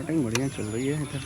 Cutting बढ़िया चल रही है इधर।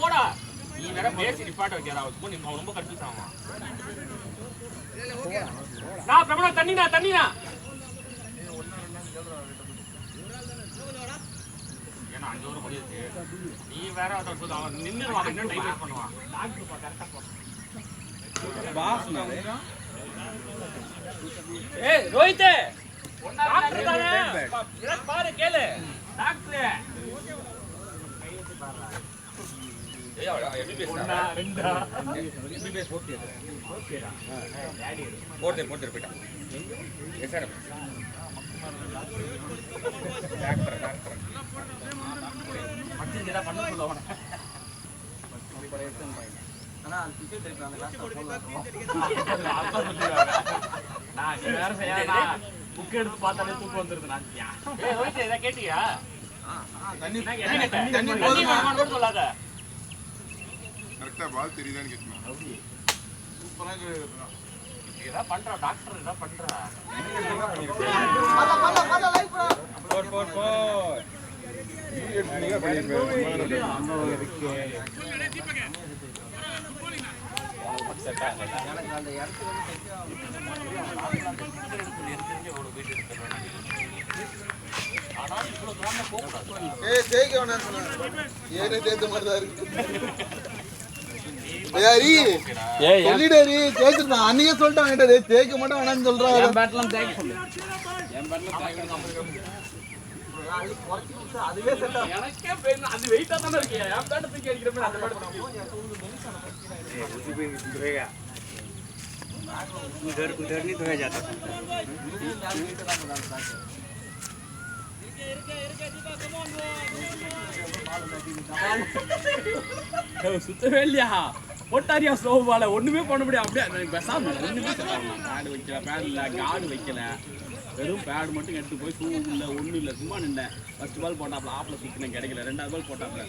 போடா நீ வேற பேசி நிப்பாட்ட வைக்கிறா நீ ரொம்ப கன்ஃபியூஸ் ஆகும். நான் பிரபல தண்ணினா ஏன்னா 5 ஓவர் முடியுது. நீ வேற அவன் நின்னுடுவான், இன்னும் டைம் வேஸ்ட் பண்ணுவான். டாக்டர் பா கரெக்டா போ பாஸ் நாளே. ஏய் ரோஹித் டாக்டர் தானே இத பாரு கேளு டாக்டர். ஏய் எம்பிபிஎஸ் ஒண்ணா ரெண்டா எம்பிபிஎஸ் ஓகேடா போடு போயிட்டா எஸ்ஆர் டாக்டர் மச்சிங்கடா பண்ண சொல்லுவானே ஆனா டிக்கெட் எடுக்கறாங்க அந்த காசு போடுவாங்க. அப்பா சொல்லுவாங்க நான் வேற செய்யறேனா புக் எடுத்து பார்த்தாலே தூக்கு வந்துருது. நான் ஏய் ரோஹித் இத கேட்டியா? தண்ணி போடுமான்னு சொல்லாத. கரெக்ட்டா பால் தெரியுதான்னு கேட்கணும். சூப்பரா இதா பண்றா டாக்டர் இதா பண்றா. மல்ல லைவ் போ நீங்க பண்ணிருக்கீங்க அந்த இருக்கு. செட்டா எனக்கு அந்த இடத்துல ஆனா இவ்ளோ கிராம போகக்கூடாது. ஏய் ஜெயிக்க வேணாம் சொன்னா ஏனே தேத்த மாதிரி தான் இருக்கு. யாரி ஏய் சொல்லிடாரி ஜெயிச்சிருந்தா அன்னையே சொல்லிட்டான் என்கிட்ட டேய் ஜெயிக்க மாட்டேன் வேணாம்னு சொல்றாங்க. என் பேட்லாம் ஜெயிக்க சொல்லு. என் பேட்லாம் ஜெயிக்க அதுவே செட் எனக்கே பேன் அது வெயிட்டா தான இருக்கு. என் பேட் தூக்கி அடிக்கிறப்ப அந்த பேட் गिरेगा उधर नहीं धोया जाता था. சுத்தவே இல்லையா போட்டாரியா ஸ்லோவால ஒண்ணுமே பண்ண முடியாது. அப்படியே பேசாம ஒண்ணுமே பேட் வைக்கல, பேட் இல்ல, கார்டு வைக்கல, வெறும் பேட் மட்டும் எடுத்து போய் ஷூ இல்ல ஒண்ணும் இல்ல சும்மா நின்றேன். ஃபர்ஸ்ட் பால் போட்டாப்ல ஆப்ல சுத்தினேன் கிடைக்கல. ரெண்டாவது பால் போட்டாப்ல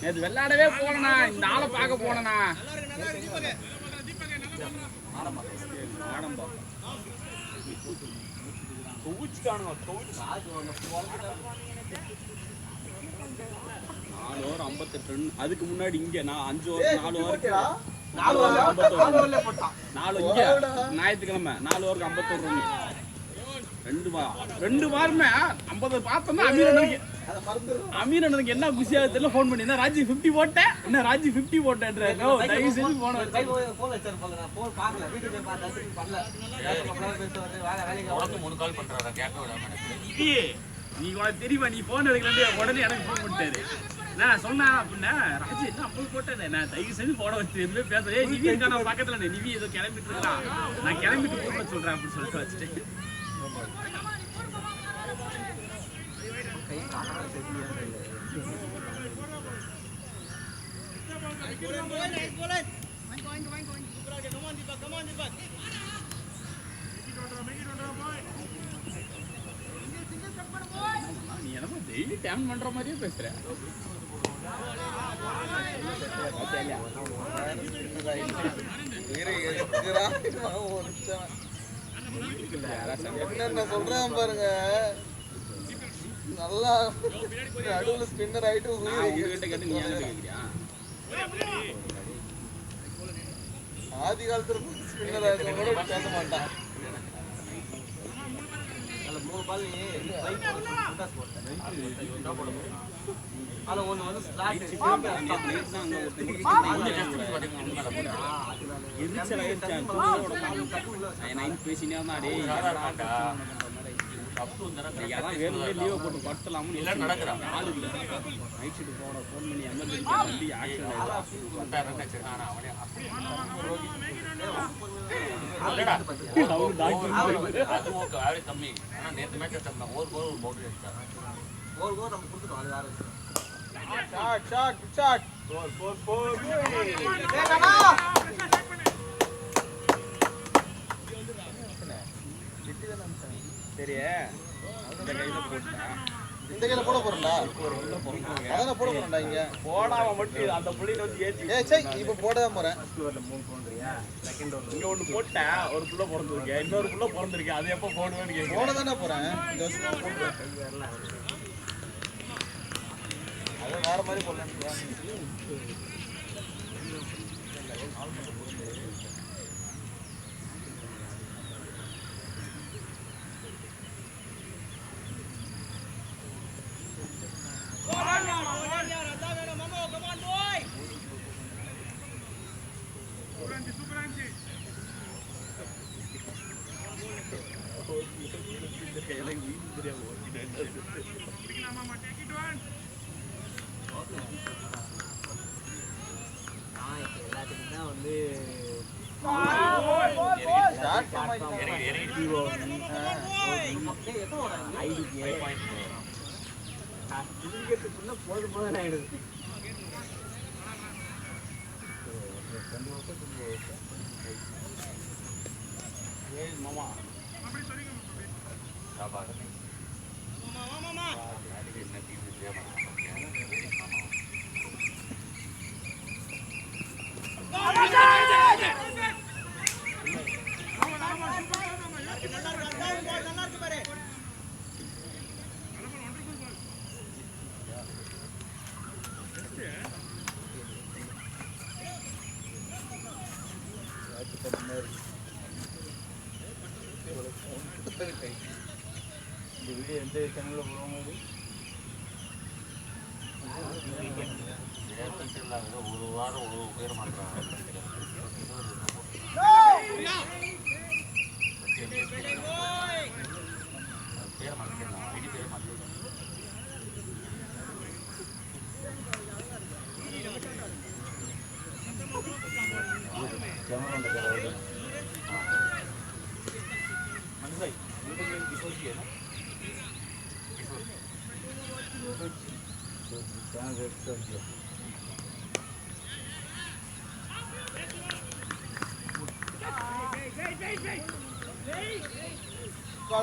நேத்து விளையாடவே போனனா இந்த ஆளை பார்க்க போனனா ஆடம்பா தூச்சுக்கானுங்க 4 ஓவர் 58 ரன். அதுக்கு முன்னாடி இங்க நான் 5 ஓவர் 4 ஓவர் 4 இங்க ஞாயிற்றுக்கிழமை 4 ஓவருக்கு 51 ரன். ரெண்டு வாரமே 50 பார்த்தோம்னா அமீர் அண்ணனுக்கு என்ன குஷியா தெரியல. ஃபோன் பண்ணி என்ன ராஜி 50 போட்டேன், என்ன ராஜி 50 போட்டேன்ற தயவு செஞ்சு போன ஃபோன் வச்சாரு போல. நான் ஃபோன் பார்க்கல, வீட்டுக்கு போய் பார்த்தா பண்ணல. பேசுவாரு 3 கால் பண்றாரா கேட்க விடாம. நீ உனக்கு தெரியுமா நீ ஃபோன் எடுக்கலன்னு உடனே எனக்கு ஃபோன் பண்ணிட்டாரு. நான் சொன்னேன் அப்படின்னா ராஜி என்ன 50 போட்டேன் நான் தயவு செஞ்சு போட வச்சு எதுவுமே பேச. ஏய் நிவி இருக்கா நான் பக்கத்துல நிவி ஏதோ கிளம்பிட்டு இருக்கான், நான் கிளம்பிட்டு கூப்பிட சொல்றேன் அப்படின்னு சொல்லிட்டு வச்சுட்டு நீ என்னமோ டெய்லி டைம் பண்ற மாதிரியே பேசுற. என்னென்ன சொல்றேன் பாருங்க. நல்லா நடுவுல ஸ்பின்னர் ஆயிட்டு உங்ககிட்ட கேட்டு நீ ஏன் கேட்குறியா? ஆதி காலத்துல ஸ்பின்னர் ஆயிருக்கவங்களோட பேச மாட்டான். வேணுமே லீவை போட்டு படுத்தலாம்னு நடக்கிறான். ஆளு இல்லை நைட் ஷிஃப்ட் போட ஃபோன் பண்ணி எமர்ஜென்சி வண்டி ஆக்சிடென்ட் கம்மி ஆனா நேற்று மேட்ச் ஒரு கோல் ஒரு பவுண்டரி அடிச்சாங்க. ஒரு கோல் நம்ம கொடுத்துட்டோம். அது வேற ஷாட் சரி இந்த கையில போட போறேன்டா. அதான் போட போறேன்டா. இங்க போடாம மட்டும் அந்த புள்ளையில வந்து ஏற்றி இப்ப போடதான் போறேன். இங்க ஒண்ணு போட்டேன். ஒரு புள்ள பிறந்திருக்கேன், இன்னொரு புள்ள பிறந்திருக்கேன். அது எப்ப போடுவேன்னு கேட்க போட தானே போறேன். இந்த வருஷம் போடுறேன். அது வேற மாதிரி போடலாம். இந்த வீடியோ எந்த சேனல்ல போடுவாங்க? ஒரு வாரம் ஒரு பேர் மாட்டாங்க. பேர் மாற்றிடலாம். ஐடி பேர் மாற்றிடலாம். मनसाई किशोर की है ना?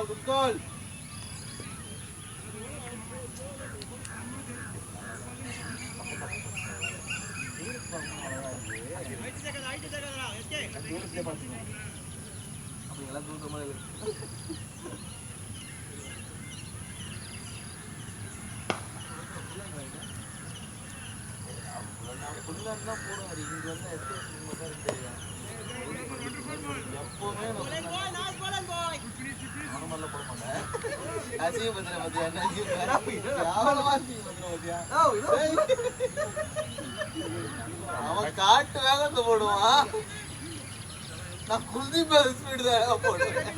Good call. அவன் காட்டு வேகத்தை போடுவான். நான் குல்தீப் ஸ்பீடு தான் போடுவேன்.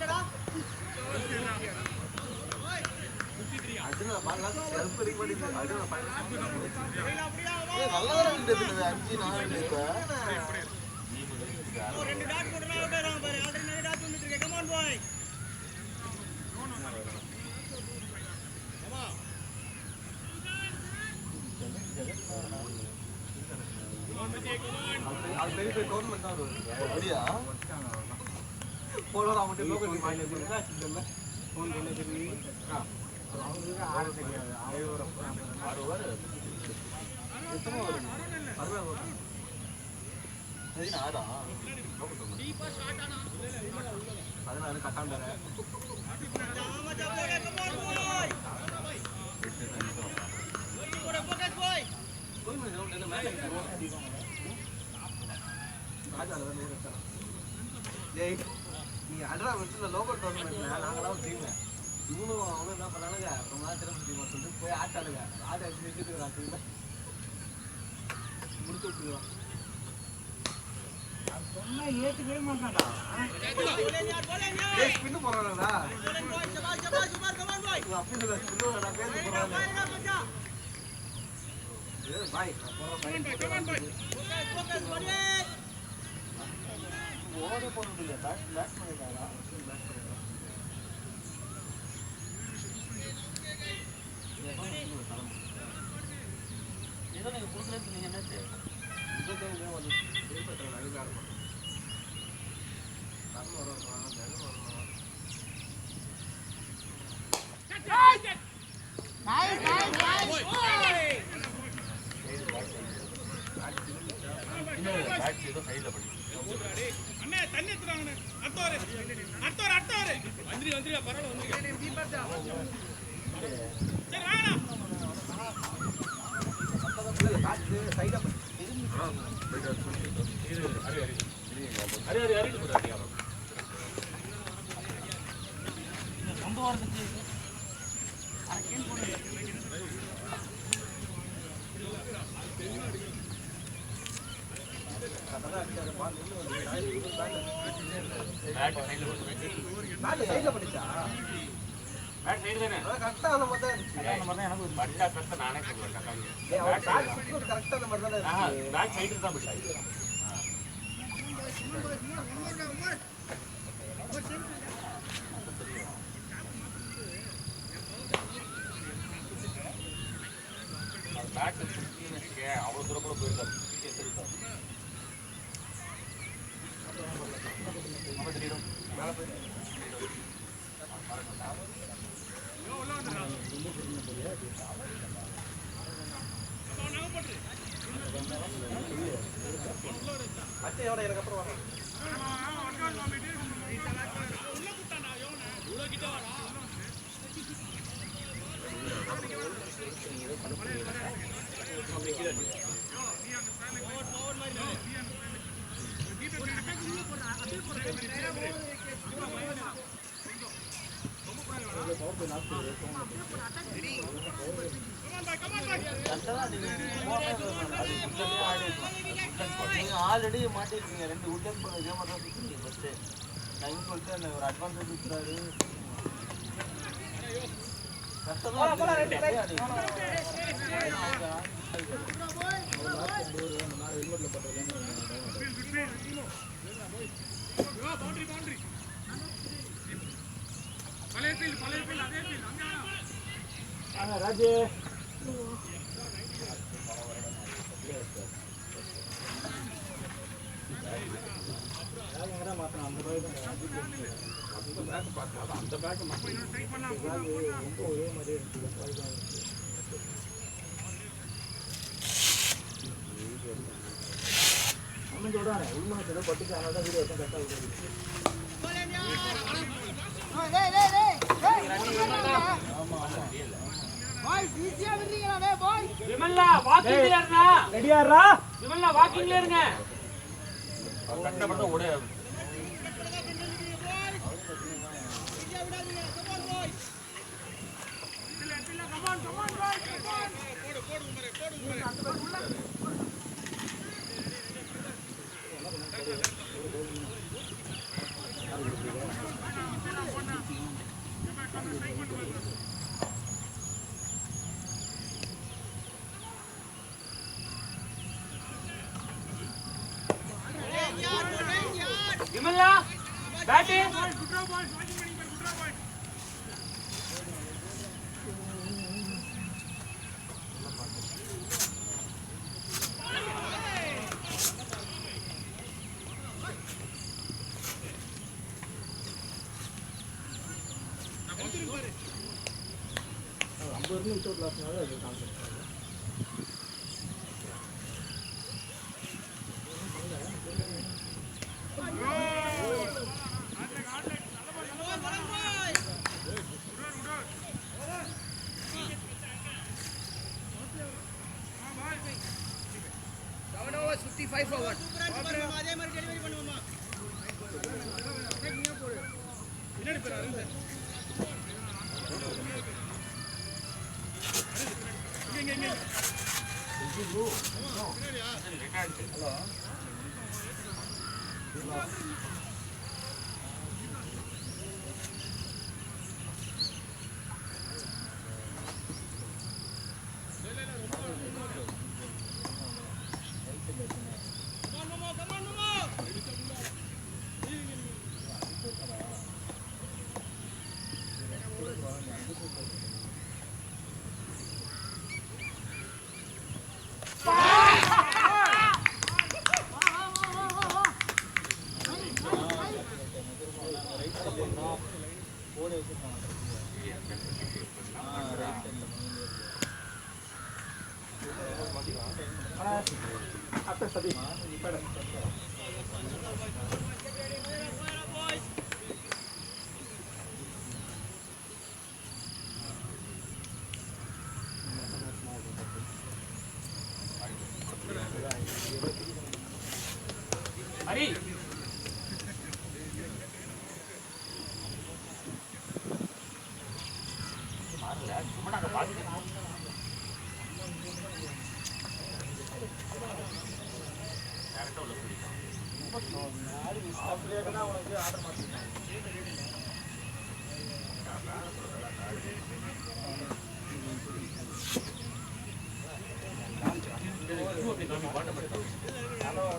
நல்லா 5-4 அப்படியா? போலோரா மட்டும் லோக்கல் டிமாண்ட் இருக்குல்ல சிஸ்டம்ல ஃபோன் பண்ணி சொல்லி அவங்க ஆட தெரியாது. 6 ஓவர் எத்தனை ஓவர்? 16 ஓவர். அது ஆடா டீப்பா ஷாட் ஆனா 16 நீ அட்ரா வச்சுல லோக்கல் டோர்னமெண்ட்ல நாங்களாம் டீம் இவனும் அவனும் என்ன பண்ணானுங்க ரொம்ப நாள் திரும்ப டீம் சொல்லிட்டு போய் ஆட்டாளுங்க ஆட்ட அடிச்சு நிறுத்திட்டு முடிச்சு விட்டுருவோம் சொன்னா ஏத்துக்கவே மாட்டான்டா ஸ்பின்னு போறானுங்களா அப்படி இல்லை ஸ்பின்னு நான் பேசி போறாங்க பாய் ஓட போறது இல்லை பேட் பண்ணிட்டாரா ஏதோ நீங்கள் கொடுக்கலன்னு சொன்னீங்க என்னச்சு ஏதோ சைடில் படி அண்ணே தண்ணி எடுத்துறாங்க அடுத்தவரு வந்துருங்க பரவாயில்ல வந்துருங்க சரி வாங்கண்ணா கொண்டு வரதுக்கு சைட்ல படிச்சா பேட் சைடு தானே கரெக்டா அந்த மாதிரி அந்த மாதிரி எனக்கு பட்டா பெருசா நானே சொல்லுவேன் கரெக்டா அந்த மாதிரி தானே பேட் சைடு தான் பட்டா பேட் அவ்வளோ தூரம் கூட போயிருக்காரு நம்ம தெரியும் மேலே போய் அச்சையோட எனக்கு அப்புறம் வரேன் ஆல்ரெடி மாட்டிருக்கீங்க 2 விக்கெட் போன இதே மாதிரி தான் சுற்றுறீங்க ஃபஸ்ட்டு டைம் சொல்லிட்டு அந்த ஒரு அட்வான்டேஜ் சுற்றுறாரு ராஜு அந்த பேக் ரொம்ப ஒரே மாதிரி அம்மன் உள்மனசு ஏதோ பட்டுச்சு அதனால தான் வீடியோ கரெக்டாக விமலா பேட்டிங் அதே மாதிரி டெலிவரி பண்ணுவோமா பின்னாடி போறாரு இங்க ஹரி சும்மா நாங்கள் பார்த்துக்கோம் டேரக்டாக உள்ள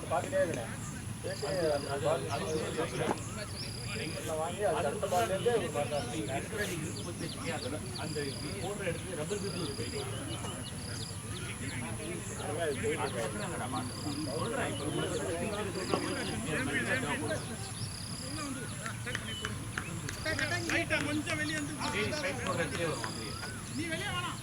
பார்த்துட்டே இருக்கேன் வாங்கி அது அடுத்த பால்லேருந்து அந்த போடுற இடத்துல ரப்பர் பீட்டில் போயிட்டு கொஞ்சம் வெளியே வந்து நீ வெளியே வேணாம்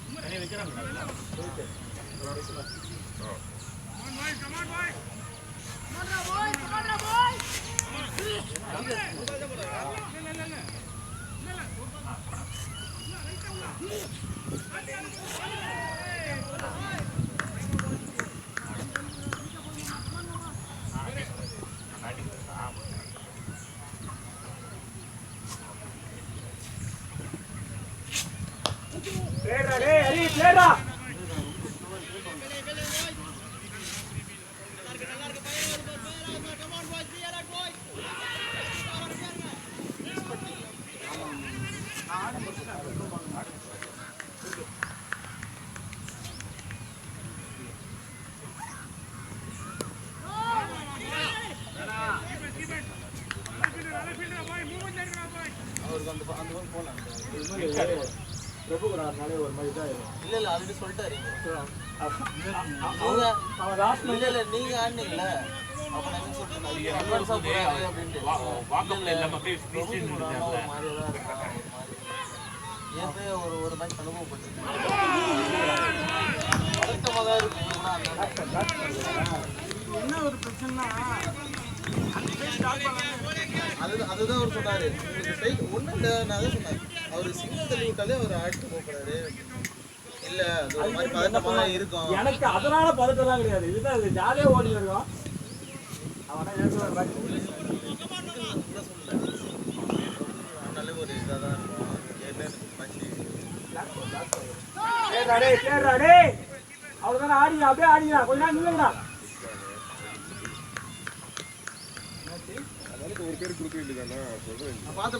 பிரபுகுடாருனாலே ஒரு மாதிரி இதாயிடும். இல்ல ஆல்ரெடி சொல்லிட்டாரு நீங்க ஆடுனீங்கல்ல அப்ப நான் என்ன சொல்றேன் அட்வான்ஸா போறாரு அப்படின்ட்டு வாக்கம்ல இல்லாம அப்படியே ஸ்பீச் ஒரு மாதிரி தான் இருக்கும் ஏற்கனவே ஒரு மேட்ச் அனுபவப்பட்டிருக்கேன் பதட்டமாக தான் இருக்கு என்ன ஒரு பிரச்சனைனா அதுதான் அவர் சொன்னாரு ஒன்றும் இல்லை நான் தான் சொன்னேன் அவர் சிங்கிள் தள்ளி விட்டாலே அவர் ஆடிட்டு போகிறாரு இல்ல அது ஒரு மாதிரி பதட்டமா இருக்கும் எனக்கு அதனால பதட்டம்லாம் கிடையாது. இதுதான் இது ஜாலியா ஓடி இருக்கும். அவனா ஏற்கனவே நல்ல ஒரு இதாக தான் இருக்கும் அவ்வளவுதானே ஆடிங்க அப்படியே ஆடிங்க கொஞ்ச நேரம் நில்லுங்கடா. ஒரு பேர் கொடுக்க வேண்டியதானா சொல்றேன். பார்த்து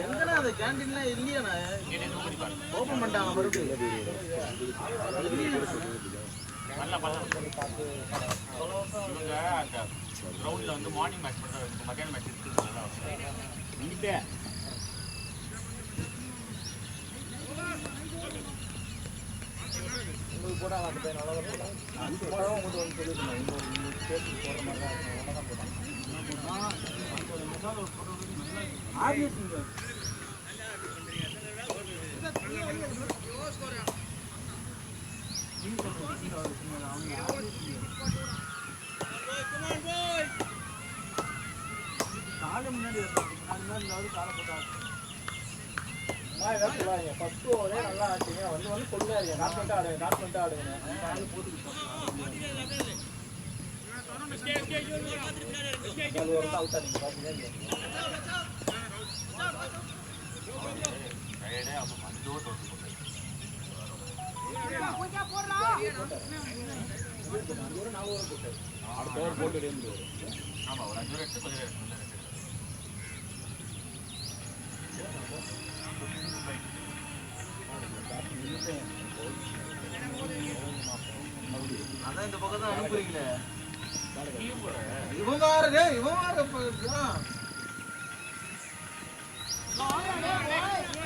எங்கடா அந்த கேண்டீன்லாம் இல்லையாண்ணா ஓப்பன் பண்ணிட்டாங்க மறுபடியும் நல்லா இவங்க அந்த கிரவுண்டில் வந்து மார்னிங் மேட்ச் பண்ணுறாங்க மத்தியானம் மேட்ச் எடுத்துருக்காங்க உங்களுக்கு கூட அந்த பையன் நல்லா தான் போட்டான். உங்களுக்கு ஒன்று சொல்லியிருந்தேன் இன்னொரு சேர்த்து போடுற மாதிரி தான் நல்லா தான் போட்டான். காலை முன்னாடி காலை போட்டாங்க ஃபர்ஸ்ட் ஓவரே நல்லா ஆச்சுங்க வந்து சொல்லுங்க டாட் பண்ணிட்டு ஆடுங்க அது ஒரு அவுட் ஆனீங்க பாத்தீங்க டயர்டே அப்ப மஞ்சோ தொட்டு போட்டு அடுத்த ஓவர் போட்டு ரெண்டு ஆமா ஒரு 5 எடுத்து கொஞ்சம் எடுத்து அதான் இந்த பக்கம் தான் அனுப்புறீங்களே இவன் வேற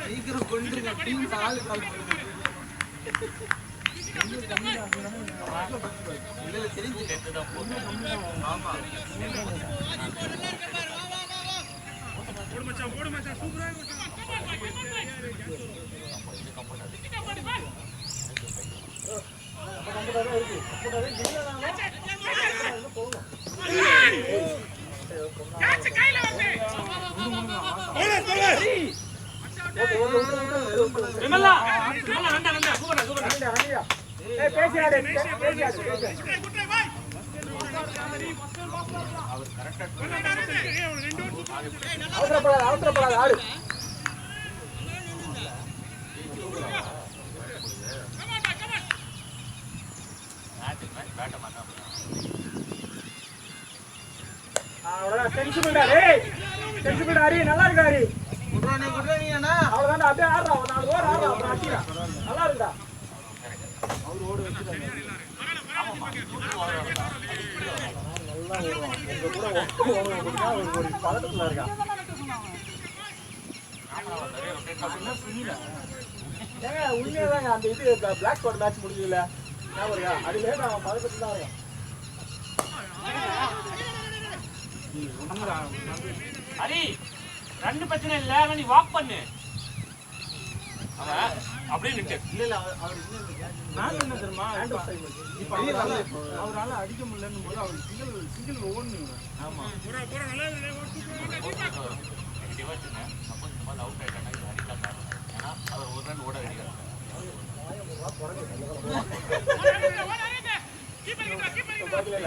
சீக்கிரம் கொண்டுருங்க டீம் ஆளு கால் இல்ல தெரிஞ்சு எடுத்துதான் போட்டு ஆமா போடு மச்சான் சூப்பரா அவசரப்படாத ஆடு பேட்ட மாட்டான் நல்லா இருக்காரு குட்ரானி அண்ணா அவ்வளவுதான் அப்படியே ஆடுறா 4 ஓவர் ஆடுறா அப்புறம் அடிக்கிறா நல்லா இருக்கா ஒரு பதட்டத்துல இருக்கா ஏங்க உண்மையாதாங்க அந்த இது பிளாக் கோட் மேட்ச் முடிஞ்சதுல ஞாபகம் அதுல அவன் பதட்டத்துல தான் இருக்கான் ஹரி ரெண்டு பிரச்சனை இல்ல நீ வாக் பண்ணு அவன் அப்படியே நின்று இல்ல அவர் நான் என்ன தெரியுமா இப்ப அவரால அடிக்க முடியலன்னு போது அவர் சிங்கிள் ஓடுங்க ஆமா போற நல்லா நெகட்டிவா வச்சுங்க சப்போஸ் இந்த மாதிரி அவுட் ஆயிட்டாங்க இது அடிக்கலாம் காரணம் ஏன்னா அவர் ஒரு ரன் ஓட அடிக்கிறார்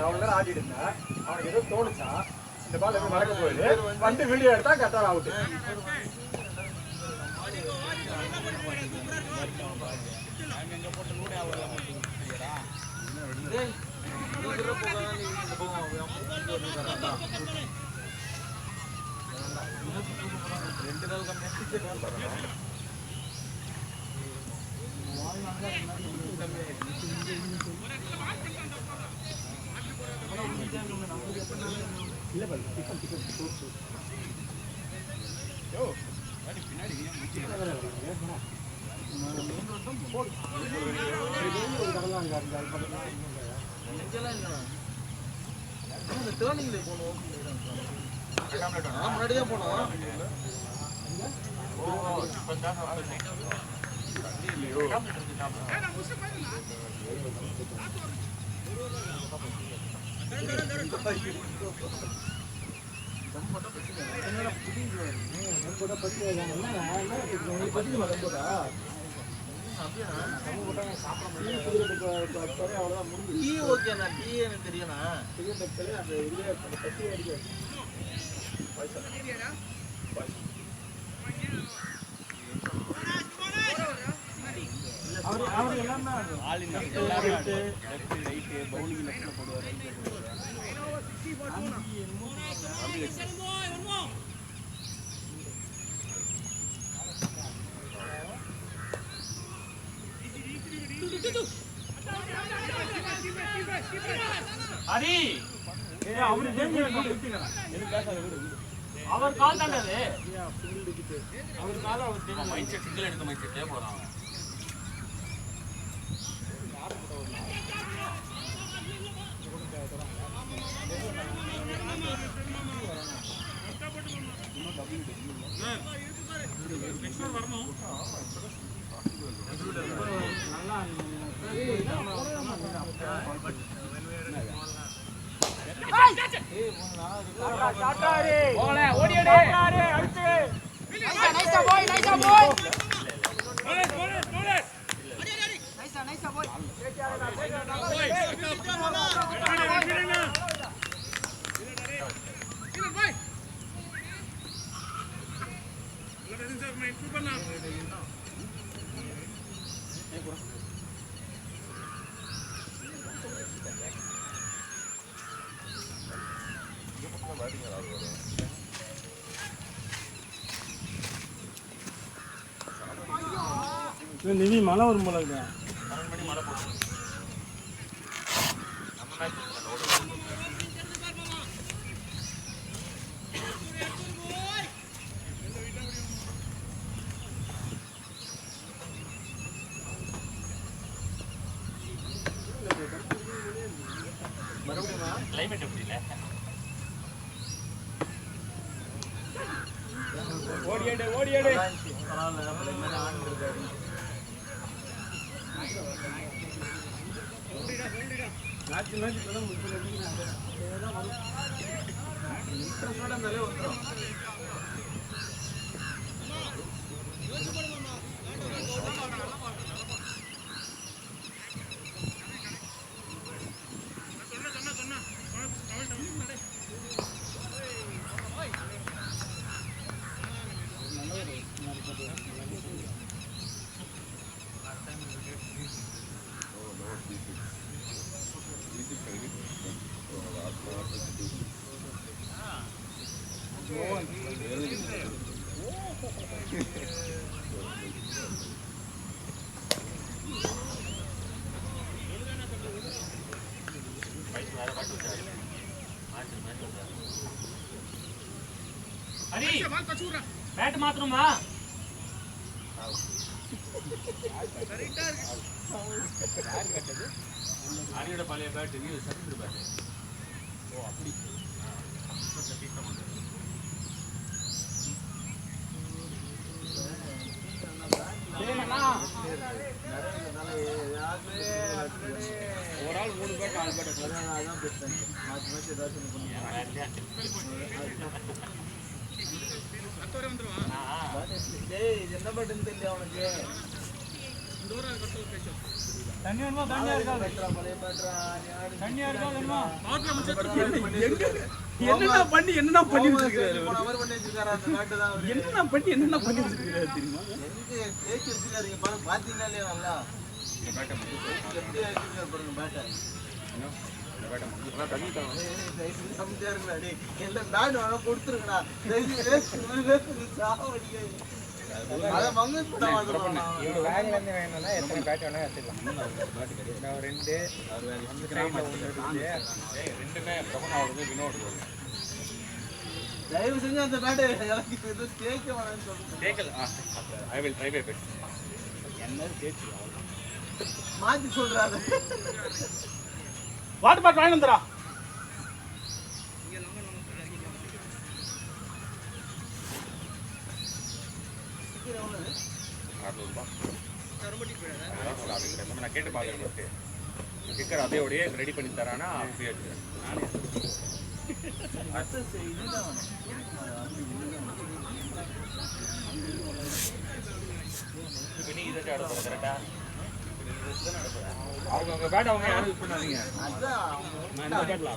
அவன் ஆடிட்டு இருந்தா அவனுக்கு ஏதோ தோணுச்சா இந்த பால் எப்படி நடக்க போகுது வந்து வீடியோ எடுத்தா கரெக்டா அவுட் முன்னாடியே போனோம் டீ ஓகேண்ணா டீ எனக்கு தெரியும்ண்ணா அவர் எல்லாமே ஆல் இன் எல்லாரும் லெஃப்ட் ரைட் பவுலிங் லெஃப்ட்ல போடுவார் ரைட்ல போடுவார் ஹரி அவரு அவர் கால் தாண்டது அவர் கால அவர் மைண்ட் செட் சிங்கிள் எடுத்த மைண்ட் செட்டே போடுறான் அவன் ஓடிடு அடிச்சு நிவி மழை வரும் போல இருக்கா? மழை போடும் நம்ம மேட்ச் கிளைமேட் எப்படி இல்லை ஓடியாடு மேட்ச் இப்பதான் ஹரி பேட் மாத்தணுமா ஹரியோட பழைய பேட் இது செகண்ட் பேட் ஓ அப்படி ஒரு ஆள் 3 பேட் 4 பேட் அதான் பேசுறேன் மாத்தி மாத்தி ஏதாச்சும் இது என்ன பட்டுன்னு தெரியல அவனுக்கு தண்ணி வேணுமா? தண்ணியா இருக்கா? பழைய பேட்ரா தண்ணியா இருக்கா வேணுமா? என்னென்ன பண்ணி வச்சிருக்காரு போன மாதிரி பண்ணி வச்சிருக்காரு அந்த பேட்டு தான் அவரு. என்னென்ன பண்ணி வச்சிருக்காரு தெரியுமா? எங்க தேய்ச்சி வச்சிருக்காரு பாத்தீங்களா இல்லையா நல்லா எப்படி வச்சிருக்காரு பாருங்க பேட்டை சமைச்சா இருக்குடா டேய் எல்லாம் பேட் வேணா கொடுத்துருங்கடா அதை மங்கஸ் பண்ண மாட்டேன் வேலையிலேருந்து வேணும்னா எத்தனை பேட் வேணா எடுத்துக்கலாம். நான் 2 ரெண்டுமே பிரபனாவோடது வினோடு தயவு செஞ்சு அந்த பேட்டை எனக்கு இது தேய்க்க வேணாம்னு சொல்லுங்க கேக்கல I will try my best என்ன கேச்சு மாத்தி சொல்றாரு வாட்டர் பாட்டில் வாங்கி வந்துடா. நான் கேட்டு பார்க்குறேன் கிக்கர் அதையோடய ரெடி பண்ணி தரானா ஃப்ரீயாக இப்போ நீ இதை ஆட போகிற கரெக்டா அவங்க பேட் அவங்க யாரும் யூஸ் பண்ணாதீங்க நான் இந்த பேட்டில்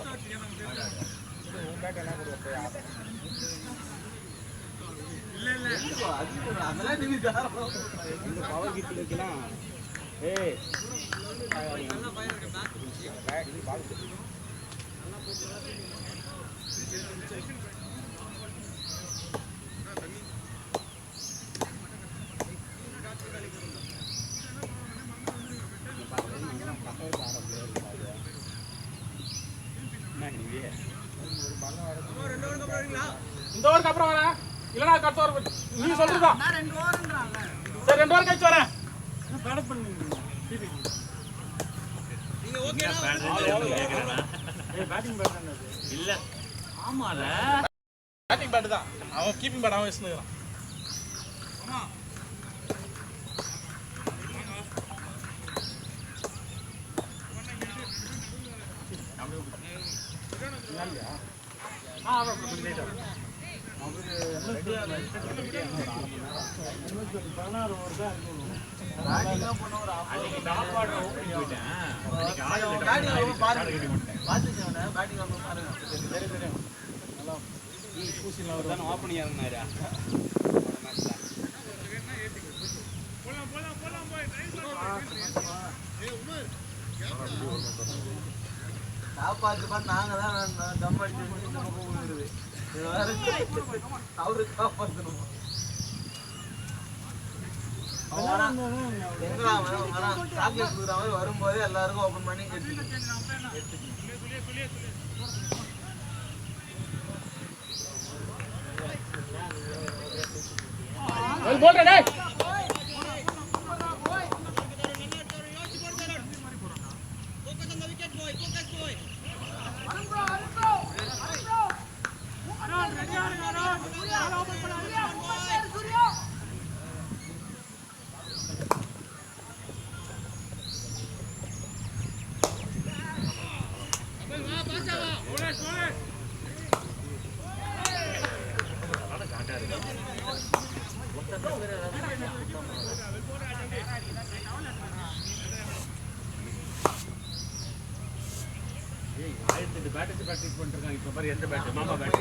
அதெல்லாம் நீங்க இந்த பவர் கிட்டிங்கெல்லாம் ஏய் இந்த ஓவருக்கு அப்புறம் வரேன், இல்லைன்னா அடுத்த ஓவர் நீங்க சொல்றதா. சரி 2 ஓவர் கழிச்சு வரேன். பேட் பண்ணுங்க பேட்டிங் பேட் தானே இல்ல ஆமால பேட்டிங் பேட் தான். அவன் கீப்பிங் பேட் அவன் வச்சுக்கிறான். காப்பாற்றுப்பா நாங்க தான் தம் அடிச்சு இந்த பக்கம் விழுது அவரு காப்பாற்றணும் சாக்லேட் கொடுக்குற மாதிரி வரும்போது எல்லாருக்கும் ஓபன் பண்ணி practice பண்ணிருக்காங்க இப்ப பாரு எந்த பேட் மாமா பேட்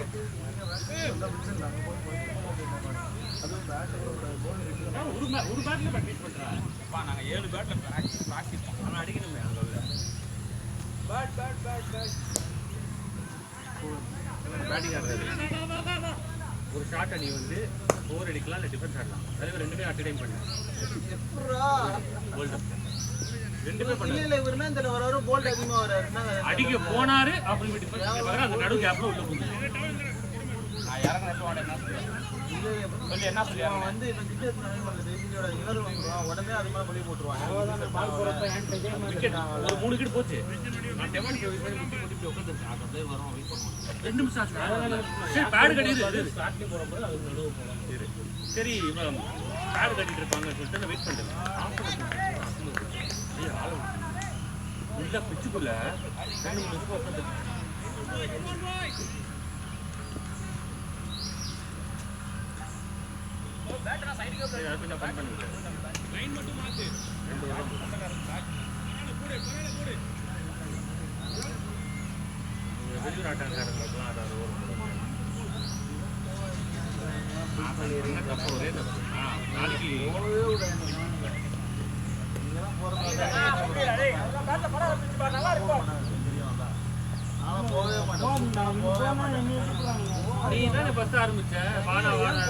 ஒரு பேட்ல பிராக்டீஸ் பண்றாங்க அப்பா நாங்க 7 பேட்ல பிராக்டீஸ் பண்ணோம் அடிக்கணுமே அங்க பேட் பேட்டிங் ஆடுறது ஒரு ஷாட் அடி வந்து 4 அடிக்கலாம் இல்ல டிஃபென்ஸ் ஆடலாம் அதுல ரெண்டுமே அட் டைம் பண்ணு கோல் ரெண்டுமே பண்ணு இல்ல இவர்னா இந்த வர போல்ட் அதிகமா வராரு அடிக்க போனாரு அப்படி டிஃபென்ஸ் வர அந்த நடு கேப்ல உள்ள போகுது நான் இறங்கறப்ப வாட என்ன சொல்லி என்ன சொல்லி வந்து இப்ப கிட்ட பண்ணுது இதோட இவர் உடனே அதிகமா பலி போட்டுருவாங்க அவ்வளவுதான் பால் போறப்ப ஹேண்ட் விக்கெட் ஒரு 3 விக்கெட் போச்சு நான் டெவன் போய் முட்டி உட்கார்ந்திருக்கேன் அது அப்படியே வரும் வெயிட் பண்ணுவோம் 2 நிமிஷம் ஆச்சு சரி பேட் கட்டிடு ஸ்டார்ட்ல போறப்ப அது நடுவு போலாம் சரி இவன் பேட் கட்டிட்டு இருப்பாங்க சொல்லிட்டு நான் வெயிட் பண்ணிட்டேன் உள்ள பிச்சுக்குள்ள 2 நிமிஷம் உட்கார்ந்திருக்கேன் பேட்டனா சைடுக்கு போய் கொஞ்சம் பன் பண்ணுங்க லைன் மட்டும் மாத்து 2 வரும் போடு வெளியூர் ஆட்டக்காரங்களுக்குலாம் அதாவது ஒரு கப்ப ஒரே நாளைக்கு நீ தானே ஃபர்ஸ்ட் ஆரம்பிச்ச வாடா வாடா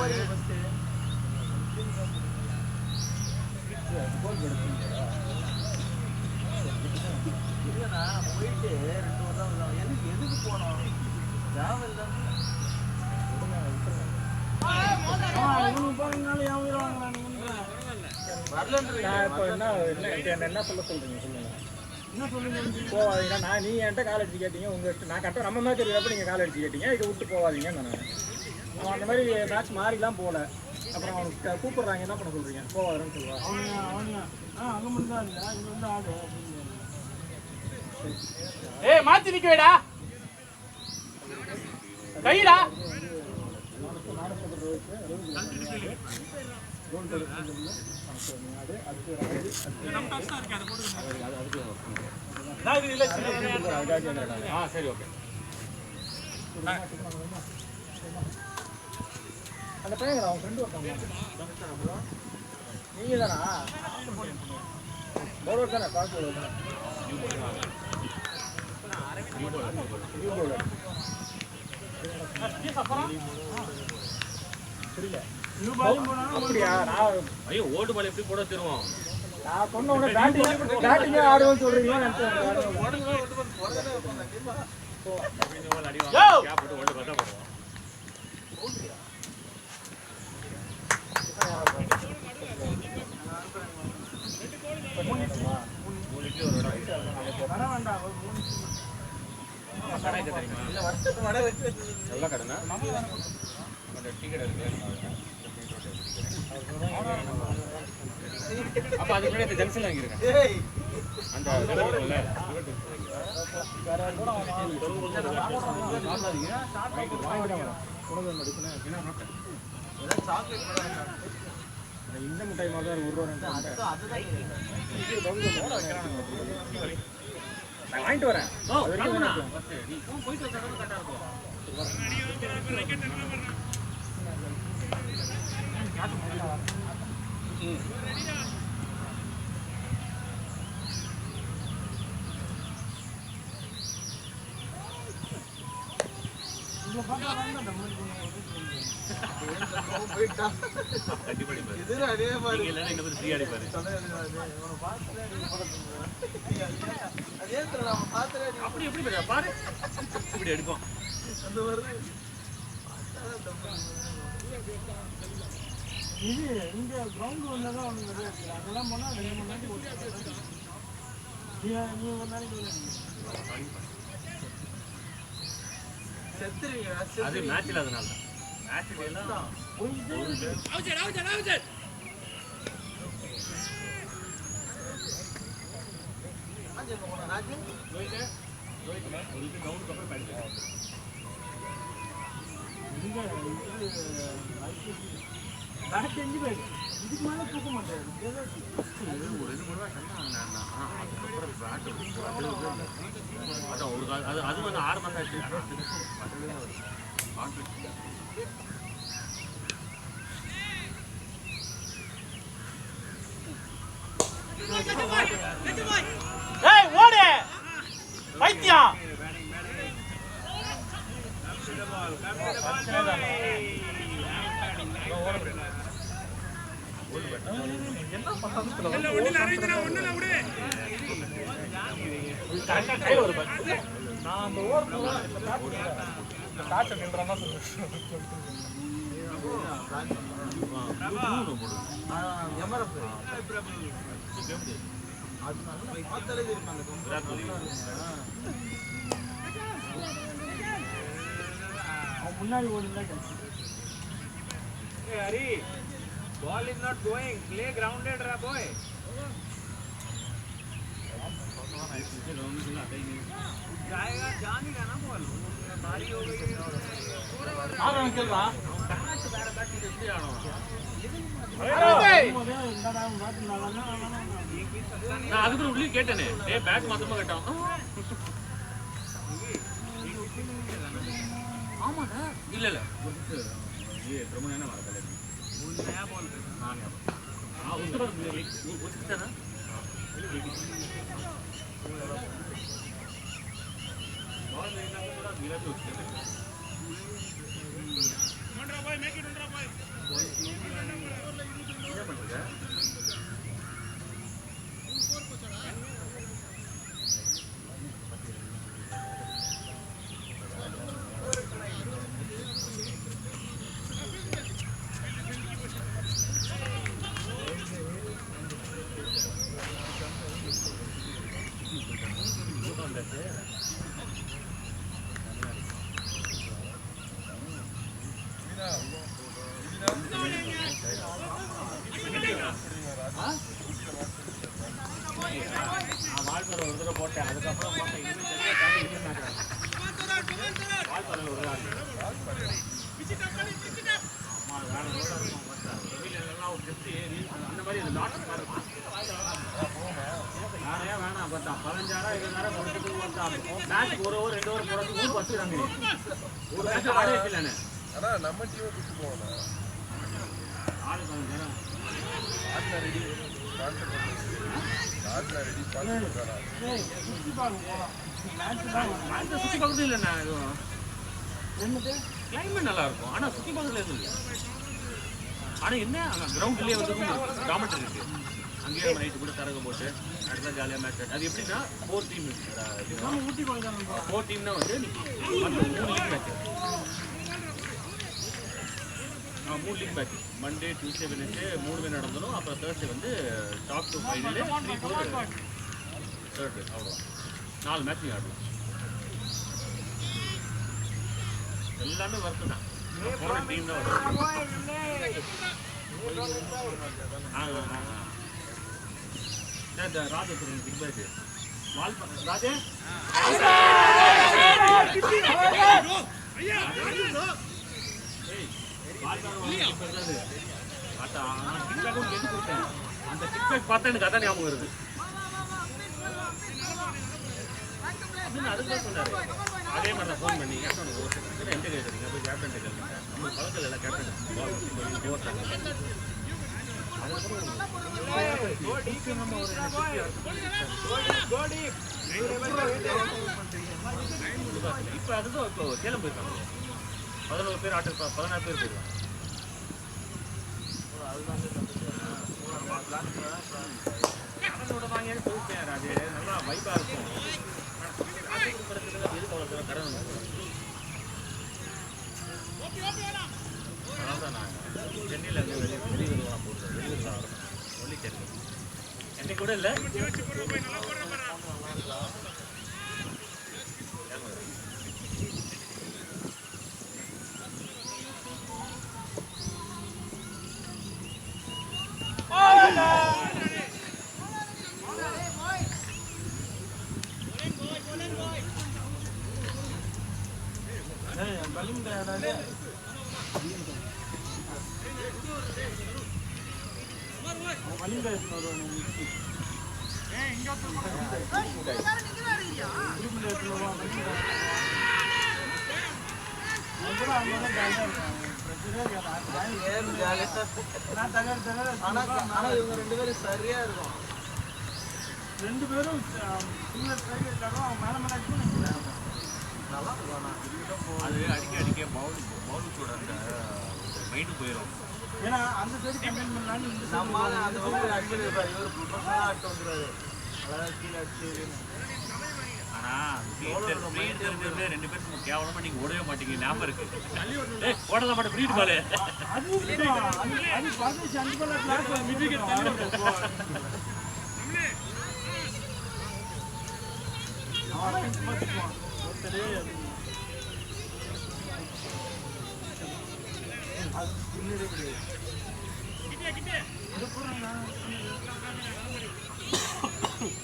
போயிட்டு 2 வருஷம் எதுக்கு போனோம் டிராவல் தான் என்ன சொல்ல சொல்றீங்க சொல்லுங்க என்ன சொல்லுங்க போவாதீங்க நான் நீ என்கிட்ட கால் அடிச்சு கேட்டீங்க உங்க நான் கரெக்டாக நம்ம மேட்ச் இருக்கிறப்ப நீங்கள் கால் அடிச்சு கேட்டீங்க இதை விட்டு போவாதீங்கன்னு நான் அவன் அந்த மாதிரி மேட்ச் மாறிலாம் போகல அப்புறம் அவனுக்கு கூப்பிடுறாங்க என்ன பண்ண சொல்றீங்க போவாதுன்னு சொல்லுவாங்க அவனுங்க அங்கே மட்டும் தான் இல்லை இங்கே வந்து ஆடு ஏய் மாத்தி நிக்க வேடா கைடா சரி ஓகே அந்த பையன் அவன் ஃப்ரெண்டு ஒருத்தவங்க நீங்க தானா பவுலர் தானே பாஸ் பவுலர் தானே அப்படியா நான் ஐயோ ஓட்டு பால் எப்படி போட தருவோம் நான் சொன்ன உடனே பேட்டிங்கே ஆடுவோம்னு சொல்றீங்களா ஓட்டு பார்த்தா போடுவோம் நல்ல கடைனா டிக்கெட் அப்ப அதுக்கு முன்னாடி ஜங்ஷன்ல வாங்கிருக்கேன் அந்த இருக்குல்ல உனக்கு எடுக்கணும் என்ன நோட்டை ஏதாவது சாக்லேட் பழம் சாப்பிட்டு இந்த முட்டாய் மாதிரி தான் 1 ரூபா 2 நான் வாங்கிட்டு வரேன். நீ போயிட்டு வந்தா கரெக்டா இருக்கும். இது அதே மாதிரி அப்படி எப்படி பாரு இப்படி எடுப்போம். இது இங்க கிரவுண்ட் ஒன்று தான் ஒன்று அதெல்லாம் போனால் 2 மணி நேரத்துக்கு ஓட்டு. நீ ஒரு நாளைக்கு அது மேட்ச்ல அதனால மேட்ச்ல எல்லாம் இதுக்கு மேலே தூக்க மாட்டேன். ஒரு 2 ரூபா சொன்னா அதுக்கப்புறம் அது வந்து 6 மாசம் ஆச்சு. ஓடு பைத்தியம். நான் அந்த ஓரத்தில் காற்று நின்றான் முன்னாடி ஓடுனா Hari ball is not going, play grounded ra boy. जाएगा जान ही ना बॉल भारी हो गई ஆனா கேள்வா நான் அதுக்கு உள்ளே கேட்டேனே டேய் பேட் மாத்தமா கேட்டான். ஆமாடா இல்ல இல்ல ये ரொம்ப நேரம் வரல नया बॉल हां हां उसको उसका ना बॉल लेना तो थोड़ा धीरे से उसके मंडरा भाई मेक इट मंडरा भाई क्या बन गया வால்பர் ஒரு தடவை போட்டேன் அதுக்கப்புறம் போட்டேன் வால்பர் ஒரு அந்த மாதிரி யாரையா வேணாம் பார்த்தா 15,000 20,000 கொடுத்துட்டு பார்த்தா மேட்ச் 1 ஓவர் 2 ஓவர் போறதுக்கு ஊர் வச்சுறாங்க. ஒரு மேட்ச் ஆட வைக்கலன்னு ஆனா நம்ம டீமை கூட்டு போவோம் ஆளு 15,000 ஆட்ல ரெடி ஸ்பான்சர் ஆட்ல ரெடி ஸ்பான்சர் பண்றாரா சுற்றி பார்க்க போகலாம். மேட்ச் சுற்றி பார்க்கறது இல்லைண்ணா எதுவும் என்னது கிளைமேட் நல்லா இருக்கும் ஆனால் சுற்றி பார்க்கறது எதுவும் இல்லை. ஆனால் என்ன அங்கே கிரவுண்ட்லேயே வந்து டாமெட்ரி இருக்கு. அங்கேயே நம்ம நைட்டு கூட தரகம் போட்டு அடுத்த ஜாலியாக மேட்ச் அது எப்படின்னா 4 டீம் ஊட்டி போய் 4 டீம்னா வந்து 3 league match 3 league match Monday Tuesday Wednesday 3 நடந்துடும். அப்புறம் தேர்ஸ்டே வந்து டாப் 2 ஃபைனல் 3-4 தேர்ட் அவ்வளோ 4 மேட்ச் நீ ஆடலாம். எல்லாமே ஒர்க்கு தான் போன டீம் தான் ராஜே பிக் பேக் வால் ராஜே அந்த டிக்டாக் பார்த்தா எனக்கு அதான் ஞாபகம் வருது. அதுதான் சொன்னாரு. அதே மாதிரி தான் ஃபோன் பண்ணி கேப்டன் எந்த கேட்குறீங்க போய் கேப்டன் கேட்குறீங்க நம்ம பழக்கத்தில் எல்லாம் கேப்டன் இப்போ அதுதான் இப்போ சேலம் போயிருக்காங்க 11 பேர் 16 பேர் போயிருக்காங்க. அவனோட வாங்கியாலும் சொல்லிட்டேன் அது நல்லா வைப்பாக இருக்கும். அதான் நான் சென்னையில் இருந்து வெளியூர்லாம் போடுறேன். வெளியூர்லாம் வரணும் சொல்லிட்டேன். என்னை கூட இல்லை ஆனா இவங்க 2 பேரும் சரியா இருக்கும். 2 பேரும் சின்ன ட்ரைவர் இருக்காரோ அவன் மேல மேல நல்லா இருக்கும். அது அடிக்க பவுலிங்கோட அந்த மைண்டு போயிடும். ஏன்னா அந்த சைடு கம்பெயின் பண்ணலான்னு நம்ம அந்த பக்கம் அடிக்கிறது இருப்பாரு. இவர் ப்ரொஃபஷனலா அடிச்சு வந்துருவாரு. அதாவது கீழே அடிச்சு. ஆனால் ஃப்ரீட் தெரிஞ்சது 2 பேருக்கு கேவலமாக நீங்கள் ஓடவே மாட்டீங்க. ஞாபகம் இருக்கு. ஓடலாம் மாட்டேன் ஃப்ரீட் பாலு அது பார்த்து சண்டிபல கிளாஸ் மியூசிக் தள்ளி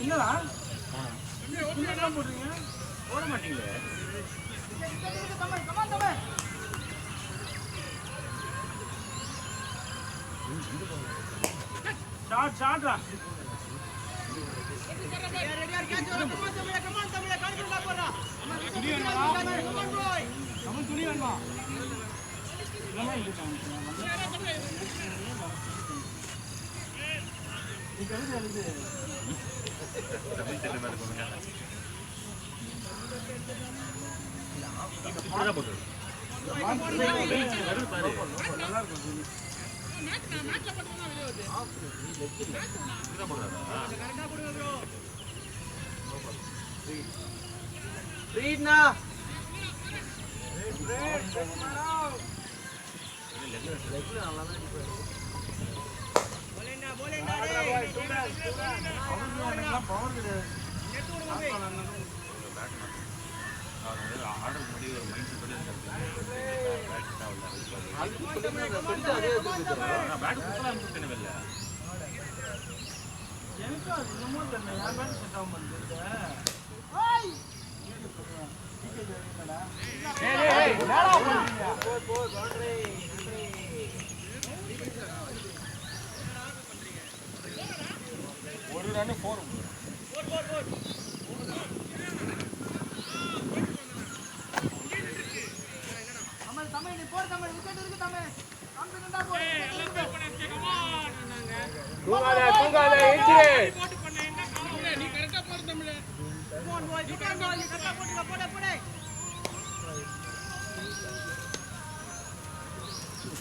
என்னடா என்ன போடுறீங்க? ஓட மாட்டீங்களே. ஷாட்ரா துணி வேணுமா? ஃப்ரீட்னா ஆர்டர் பண்ணி ஒரு மைண்ட் செட் பேட் கொடுக்கலாம் இல்லை. எனக்கு அது என்னமோ தெரியல என் பேட் செட் ஆக மாட்டேங்குது. ஒரு ரன் 4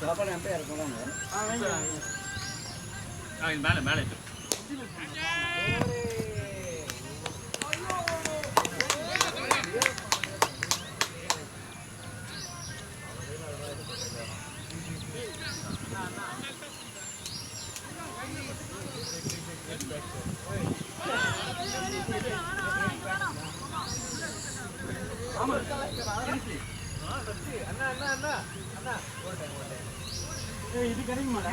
சாப்பாடு என் பேர் போகலாம். மேலே மேலே இது கிடைக்குமாடா?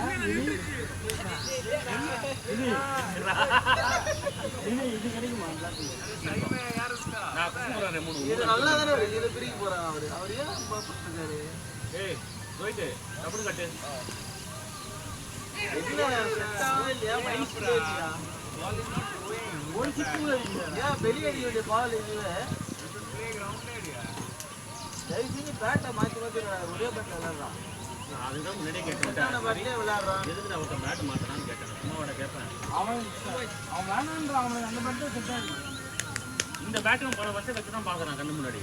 இது கிடைக்குமா? நான் 3 இது நல்லா தானே இருக்கு. இதை பிரிக்க போறான் அவரு. அவர் ஏன் பார்த்துட்டு இருக்காரு? ஏய் போயிட்டு டபுள் கட்டு வெளியே பால் இதுவே பேட்டை மாற்றி மாற்றி ஒரே பேட்டை விளையாடுறான். அதுதான் முன்னாடியே கேட்டேன் விளையாடுறான். எதுக்கு நான் ஒருத்தன் பேட்டு மாத்தினான்னு கேட்டேன் அம்மாவோட கேட்பேன் அவன் வேணான்ற அவன் அந்த மட்டும் செட் ஆகிடும். இந்த பேட்டும் பல வருஷம் வச்சு தான் பார்க்குறான் கண்ணு முன்னாடி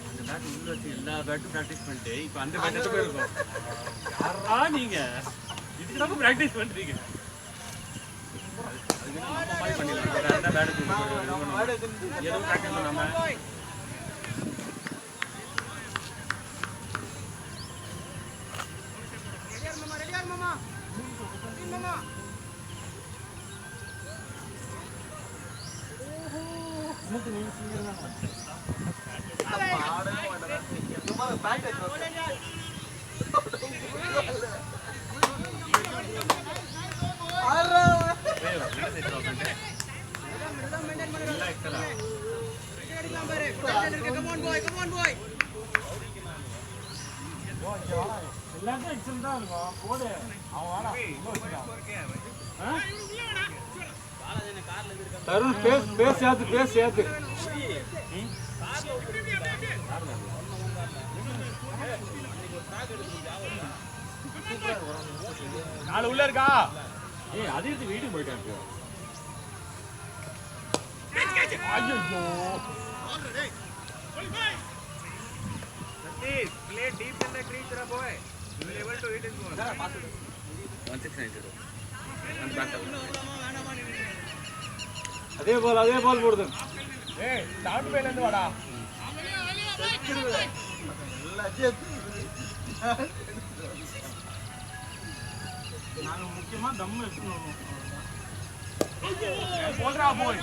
அந்த பேட் உள்ள வச்சு எல்லா பேட்டும் ப்ராக்டிஸ் பண்ணிட்டு இப்போ அந்த பேட்டை போயிருக்கோம் யாரா நீங்க இதுக்கு தான் ப்ராக்டிஸ் பண்றீங்க அதுக்கு நம்ம மாதிரி பண்ணிடலாம் அந்த பேட்டுக்கு எதுவும் ப்ராக்டிஸ் பண்ணாம எல்லாத்தையும் எக்ஸல் தான் இருக்கும். போடு அவன் தருண் பேஸ் சேர்த்து நாலு உள்ள இருக்கா? ஏய் அது இது வீட்டுக்கு போயிட்டாங்க ஐயோ Play deep in the crease, boy. You will able to hit his goal. 1692 அந்த பேட் அதே பால் போடுது. ஏய் டாட் பேல இருந்து வாடா. நாங்க முக்கியமா தம் எடுத்துறோம். போடுறா போய்.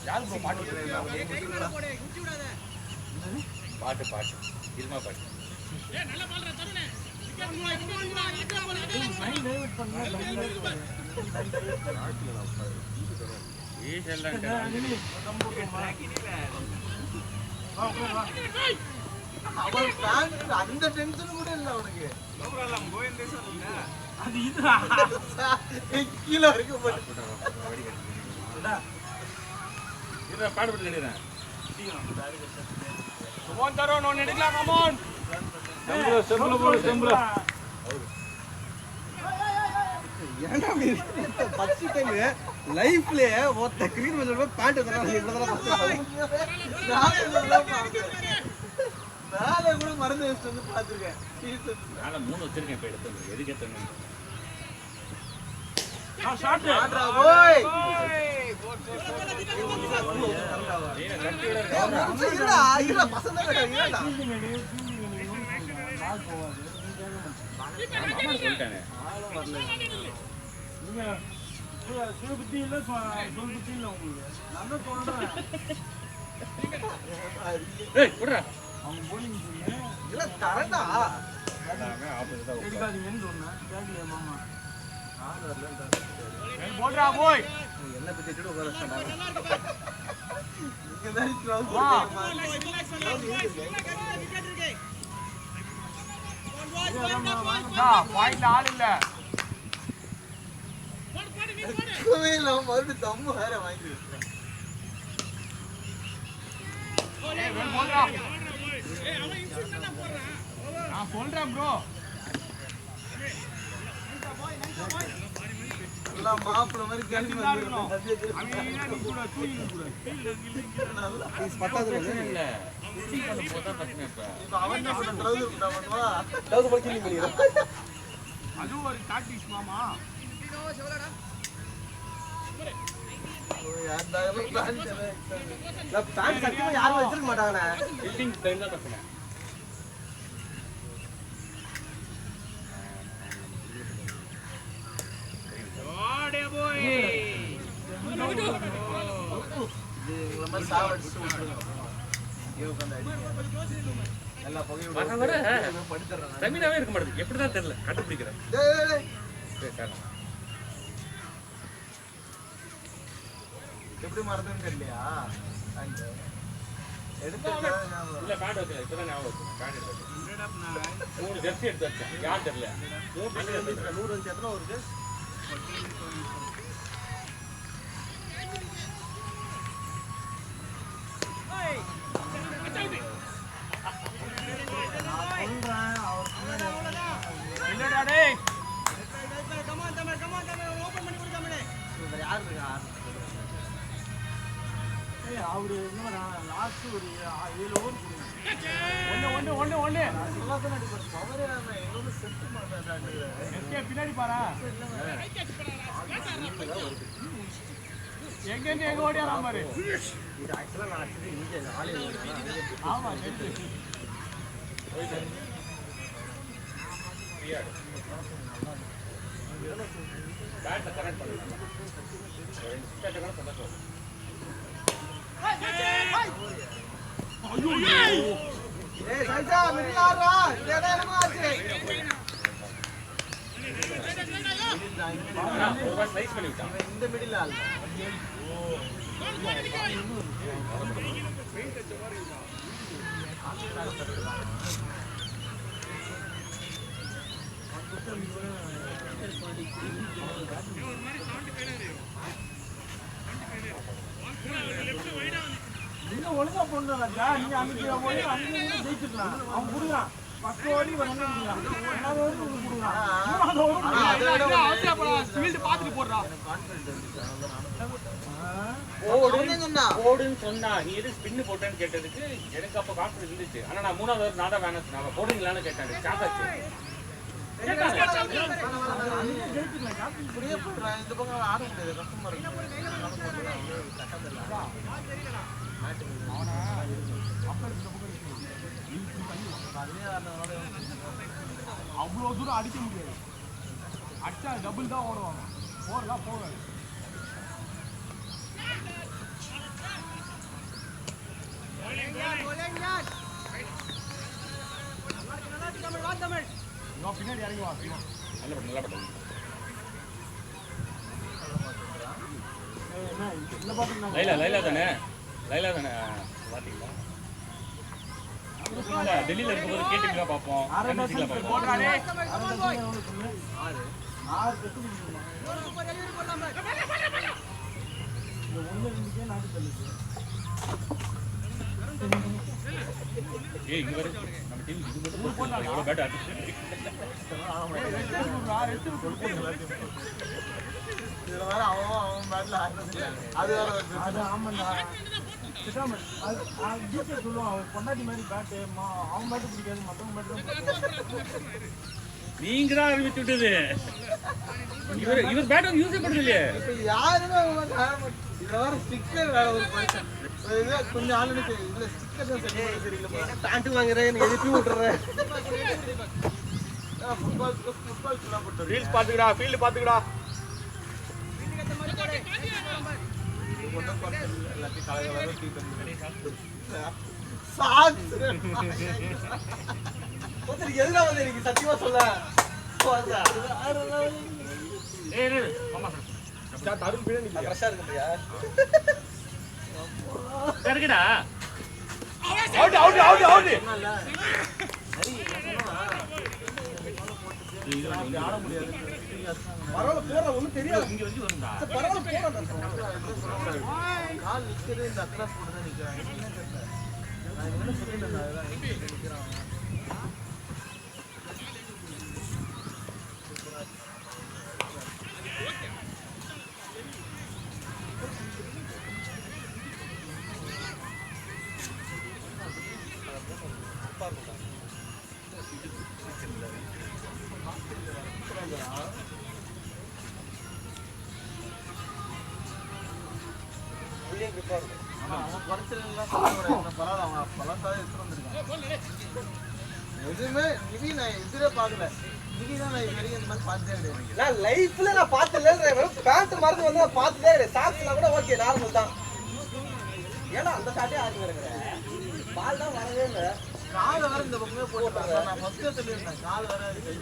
யார் ப்ரோ பாட்டு பாட்டு இருமா பாட்டு ஏய் நல்ல பால்ரா தருணே. மைண்ட் டைவர்ட் பண்ணா ஏய் செல்றேன் அவன் பேண்ட் அந்த டென்ஷன் கூட இல்ல அவனுக்கு. அது இதுடா. கீழ வரைக்கும் போட்டு இத பாட்டு போட்டு கேக்குறேன் கமான் தருண் ஒன்னு எடுக்கலாம் கமான். செம்புல போடு செம்புல. ஏன்டா நீ ஃபர்ஸ்ட் டைம் லைஃப்ல ஒத்த கிரிக்கெட் மேட்ச்ல பேண்ட் தரறாங்க இவ்வளவுதான் நாளை கூட மறந்து வச்சிட்டு வந்து பாத்துர்க்கேன். நாளை 3 வச்சிருக்கேன் இப்ப எடுத்து எதுக்கு எடுத்தேன்னு ஷாட் ஆட்ரா போய் ஏய் கட்டி விட இல்ல பசங்க கேட்டாங்க பால் போவாது. சொல்லிட்டானே நீங்க சுய புத்தி இல்ல சொல் புத்தி இல்ல உங்களுக்கு. நான் தான் சொல்றேன். ஏய் விடுடா அவங்க போலிங் சொன்னேன் இல்ல தரடா எல்லாமே ஆப்போசிட்டா எடுக்காதீங்கன்னு சொன்னேன். கேட்கலையா மாமா? போடுறா போய். என்ன பத்தி கூட உட்கார சொன்னாங்க. இங்க தான் க்ளவுஸ் வா. பாயிண்ட் ஆள் இல்ல. கோவில மறுபடியும் தம்மு வேற வாங்கி போடுறா. நான் சொல்றேன் ப்ரோ. எல்லாம் மாப்பிள்ள மாதிரி கேள்வி வந்துரும். பத்தாது இல்ல குச்சி பண்ண போதா பிரச்சனை இப்ப இப்ப அவன் என்ன பண்ண ட்ரவுசர் போட்டா பண்ணுவா ட்ரவுசர் போட்டு கிளி பண்ணிடுறான். அதுவும் ஒரு டாக்டிக்ஸ் மாமா. யாரும் வச்சிருக்க மாட்டாங்கண்ணே. பில்டிங் தெரிஞ்சா பிரச்சனை. தமிழாவே இருக்க மாட்டேது. எப்படிதான் தெரியல, கண்டுபிடிக்கிறேன். எப்படி மறந்துன்னு தெரியலையா? இல்ல பேட் வைக்கல, இப்பதான் ஞாபகம் இருக்கு. பேட் எடுத்து 3 ஜெர்சி எடுத்து வச்சேன். யார் தெரியல. 100 எத்தனை வருது? இல்லடா டேய். அவரு என்னடா லாஸ்ட் ஒரு 7 ஓவர் ஒண்ணு பின்னாடி பாரா. எங்க ஓடியாராம் பாரு. ஆமா பேட் கரெக்ட் பண்ணுங்க. இந்த மிடில் ஆள் இன்னும் ஒழுங்கா பொண்ணுடா. நீங்க அன்னைக்கு போய் அங்கே ஜெயிச்சிருக்கலாம். அவன் குடுக்குறான் 10 ஓடி போடுன்னு சொன்னா நீ எது ஸ்பின் போட்டேன்னு கேட்டதுக்கு எனக்கு அப்ப கான்ஃபிடன்ஸ் இருந்துச்சு. ஆனா நான் 3வது ஓவர் நான் தான் வேணும் நான் போடுங்களான்னு கேட்டாரு. சாக்காச்சு இப்படியே போடுறேன். இந்த பக்கம் ஆட முடியாது, கஷ்டமா இருக்கு. அவ்வளோ தூரம் அடிக்க முடியாது. அடிச்சா டபுள் தான் ஓடுவாங்க. போறலாம் போகாது. பின்னாடி இறங்கி வா. நல்ல பட்டம் லைலா தானே பாத்தீங்களா? டெல்லியில இருக்கும்போது கேட்டீங்களா பார்ப்போம். ஏய் இங்க வர நம்ம டீம் இது மட்டும் போடலாம். எவ்வளவு பேட் ஆடுச்சு. இதுல வேற அவன் பேட்ல ஆடுறது அது வேற அது ஆமாண்டா. சொல்லுவான் பொண்டாட்டி மாதிரி பேட்டு அவன் பேட்டு பிடிக்காது, மற்றவங்க பேட்டு. நீங்க தான் ஆரம்பிச்சு விட்டது. இவர் பேட் வந்து யூஸே பண்றது இல்லையே. இப்ப யாருமே இதுல வேற ஸ்டிக்கர் வேற ஒரு பிரச்சனை. கொஞ்சம் ஆளுநர் இதுல ஸ்டிக்கர் தான் தெரியல. பேண்ட் வாங்குறேன் எதிர்த்து விட்டுறேன். ஃபுட்பால் போட்டு ரீல்ஸ் பாத்துக்கடா, ஃபீல்ட் பாத்துக்கடா. எல்லாத்தையும் கலகலன்னு டீ பண்ணி எதுனா வந்து எனக்கு சத்தியமா சொல்ல தரும் பின்னாடி ஃப்ரெஷ்ஷா இருக்குறியா? இருக்குடா. Out out out out. ஆட முடியாது. பரவாயில்ல போற ஒண்ணும் தெரியாது. இங்க வந்து வரும்டா. பரவாயில்ல போறேன். கால் நிக்கிறது இந்த அட்லாஸ் போட்டு தான் நிக்கிறான். நான் என்ன சொல்லிட்டேன் அதுதான் நிக்கிறான். பிரச்சனைலாம் சொல்லக்கூடாது. பரவாயில்ல, அவன் அப்பெல்லாம் தான் எடுத்துட்டு வந்திருக்கான். எதுவுமே நிவி நான் எதிரே பார்க்கல. நிவி தான் நான் இது வரைக்கும் இந்த மாதிரி பார்த்ததே கிடையாது. நான் லைஃப்ல நான் பார்த்ததில்லை. வெறும் பேண்ட் மருந்து வந்து நான் பார்த்ததே கிடையாது. சாக்ஸ்னா கூட ஓகே நார்மல் தான். ஏன்னா அந்த ஷாட்டே ஆச்சு இருக்கிறேன். பால் தான் வரவே இல்லை. கால் வேற இந்த பக்கமே போட்டாங்க. நான் ஃபர்ஸ்டே சொல்லியிருந்தேன், கால் வேற அது கை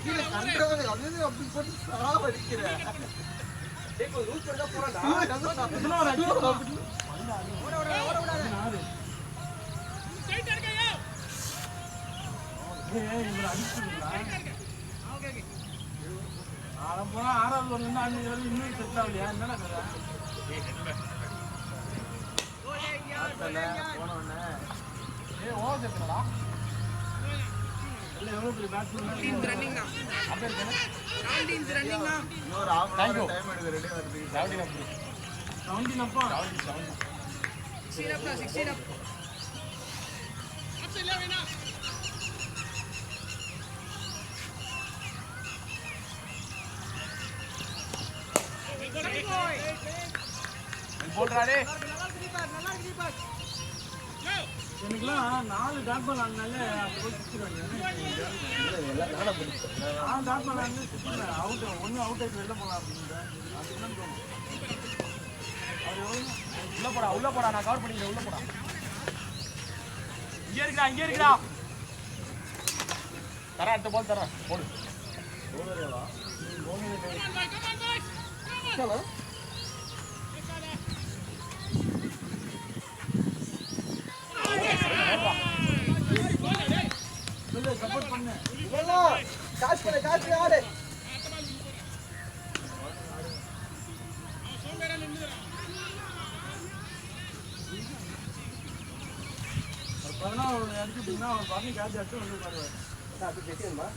கீழே கண்டவன் அது அப்படி போட்டு சாவடிக்கிறேன். லூஸ் பண்ணா போறாடா. ஆறாவது ஒன்று அன்னைக்கு இன்னும் செட் ஆகலையா? என்னடா கதை? எவ்வளவு பெரிய பேட்ஸ்மேன் இன்னொரு half an hour டைம் எடுக்க ரெடி வருது. 17 அப்பா போடுறாடே. எனக்குலாம் 4 டாட் பால் ஆனாலே அது போய் சுற்றுவாங்க. நான் டாட் பால் ஆனே சுற்றுவேன். அவுட் ஒன்று அவுட் ஆகிட்டு வெளில போகலாம் அப்படின்ற அது என்னன்னு தோணும். அவர் எவ்வளோ உள்ள போடா நான் கவர் பண்ணிக்கிறேன். உள்ள போடா. இங்கே இருக்குடா. தரேன், அடுத்த பால் தரேன். போடு. சப்போர்ட் பண்ணு. காசு பண்ண காசு ஆடு. ஒரு 14 அடிச்சுட்டீங்கன்னா அவர் பாருங்க கேட்ச் அடிச்சு வந்து பாருவார். அது கேட்கணுமா?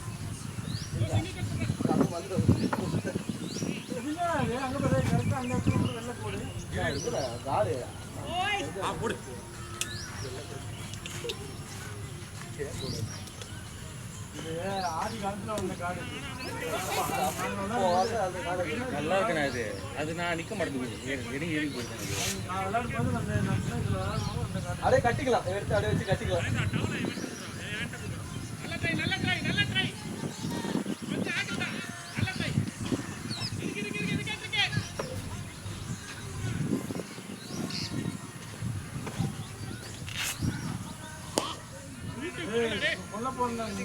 அங்கே போய் கரெக்டாக அந்த இடத்துல வெளில போடு. காடு போடு. இது ஆதி காலத்தில் உள்ள காடு. நல்லா இருக்குண்ணா இது. அது நான் நிற்க மாட்டேங்குது. ஏறி போயிருக்கேன். நான் விளையாடும் போது அந்த இதில் விளையாடும் அந்த காடு. அப்படியே கட்டிக்கலாம். எடுத்து அப்படியே வச்சு கட்டிக்கலாம். கொல்ல போனாங்க.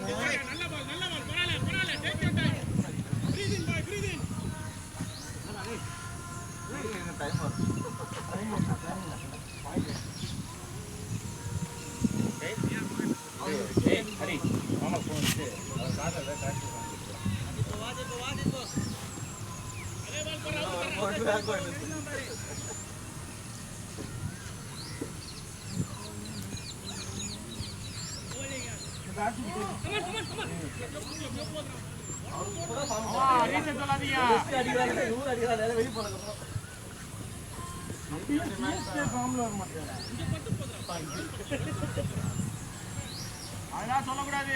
டைம் வரும். ஹரி மாமா ஃபோன் வச்சு அதெல்லாம் சொல்லக்கூடாது.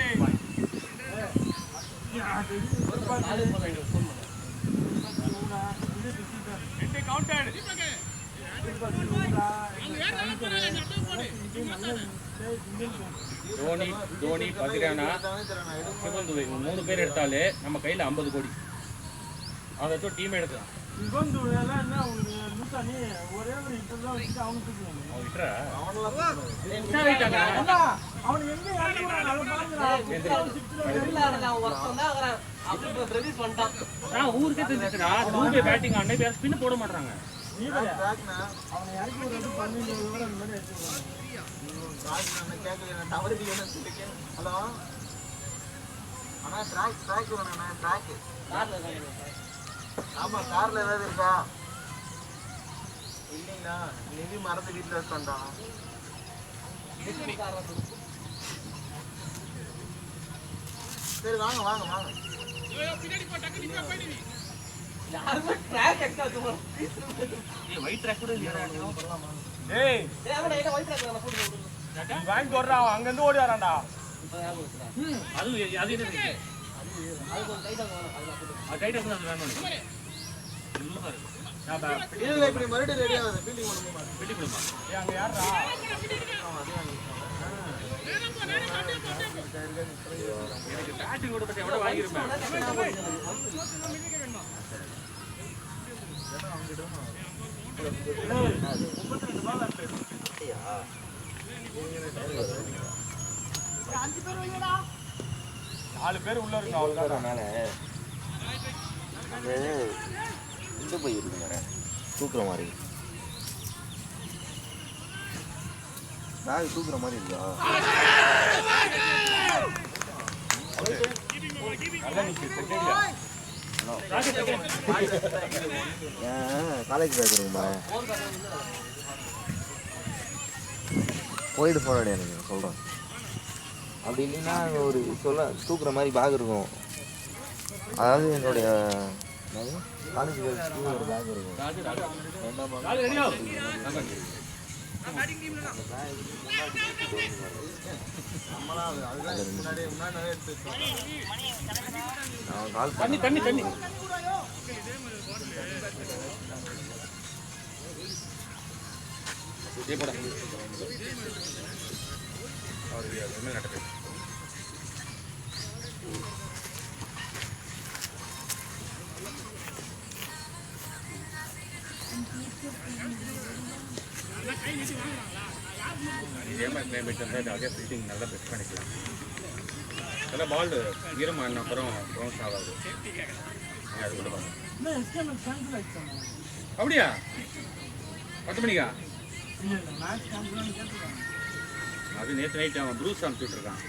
தோனி பகிரானா சிவந்துவை 3 பேர் எடுத்தாலே நம்ம கையில் 50 கோடி. அதை டீம் எடுக்கலாம். ஊருக்கே தெரிஞ்சிச்சுடா. பேட்டிங் அன்னைக்கு ஸ்பின் போட மாட்டாங்க. ஹலோ அண்ணா ட்ராக் வேணும். ட்ராக் ஆமா கார்ல ஏதாவது இருக்கா? இல்லைங்களா? நிதி மறந்து வீட்டுல வச்சுட்டோம். சரி வாங்க வாங்க வாங்க. யாருமே ட்ராக் எக்ஸ்ட்ரா தூரம். ஒயிட் ட்ராக் கூட இல்லையா? ஏய் ஏய் அவன ஏதோ ஒயிட் ட்ராக் நான் போட்டு நீ வாங்கி வர்றா அங்க இருந்து ஓடி வரான்டா. அது அது என்ன இருக்கு? அது கொஞ்சம் டைட்டா வேணும். அது நான் போட்டு. அது டைட்டா இருந்தா அது வேணும். இல்ல இருக்கு. நான் இல்ல இப்படி மறுபடியும் ரெடி ஆகுது ஃபீலிங் பண்ணுமா? வெட்டி கொடுமா. ஏய் அங்க யாரா? எனக்கு டாட்டி கூட பத்தி எவ்வளவு வாங்கிருப்பேன். நாலு பேர் உள்ள இருக்காங்க அவ்வளவுதான். மேலே அது இந்த பை இருக்குங்க தூக்குற மாதிரி பேக் தூக்குற மாதிரி இருக்கா? நல்லா நிக்கு செகண்டியா. ஏன் காலேஜ் பேக் இருக்குமா? போயிட்டு போராடி எனக்கு சொல்கிறேன். அப்படி இல்லைன்னா ஒரு தூக்குற மாதிரி பேக் இருக்கும். அதாவது என்னுடைய காலேஜ் பேக் ஒரு பேக் இருக்கும். தண்ணி தண்ணி தண்ணி இதே மாதிரி கிளைமேட் இருந்தால் ஜாலியாக ஃபில்டிங் நல்லா பெஸ்ட் பண்ணிக்கலாம். நல்லா பால் ஈரமான அப்புறம் பவுன்ஸ் ஆகாது. அது கூட அப்படியா 10 மணிக்கா? அது நேற்று நைட் அவன் ப்ரூஸ் அனுப்பிச்சுட்டு இருக்கான்.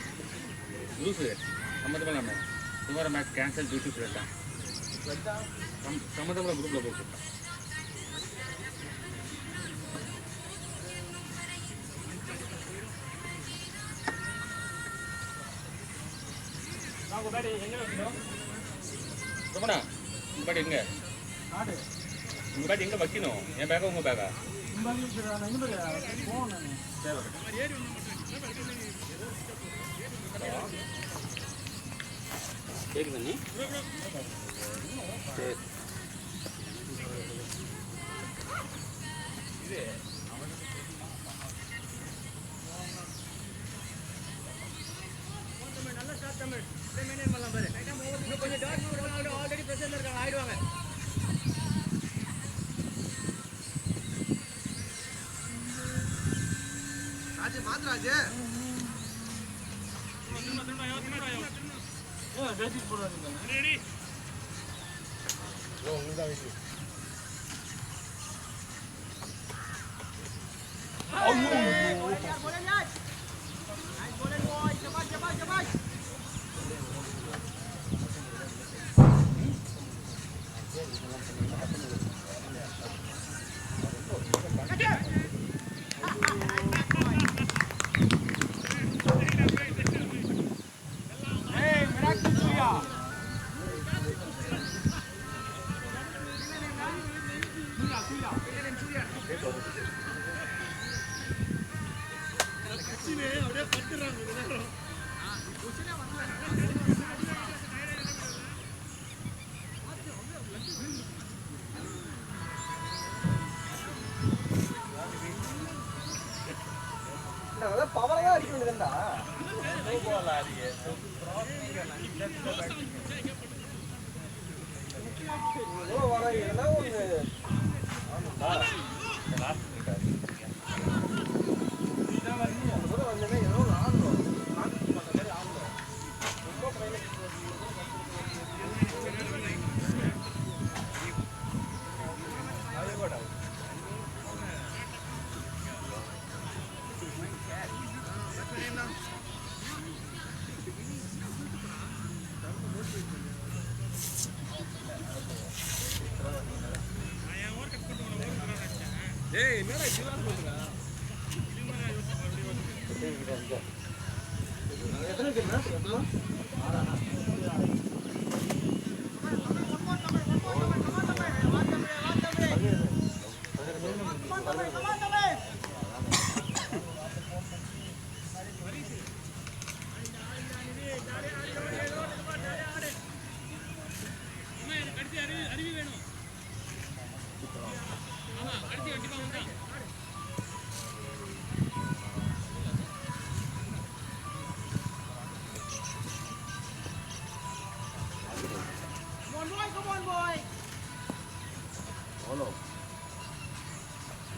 ப்ரூஸு சம்மந்தமாக இல்லாமல் சுமார மேட்ச் கேன்சல் டியூட்டி சொல்லிட்டான். சம்மந்தமாக குரூப்பில் போட்டுருக்கான். ரமணா உங்கள் பேட் எங்கே? உங்கள் பேட் எங்கே வைக்கணும்? என் பேக்கா உங்கள் பேக்கா? கேக்குதா நீ? சரி பவரையா அடிக்க வேண்டியதுண்டா. வர என்ன ஒண்ணு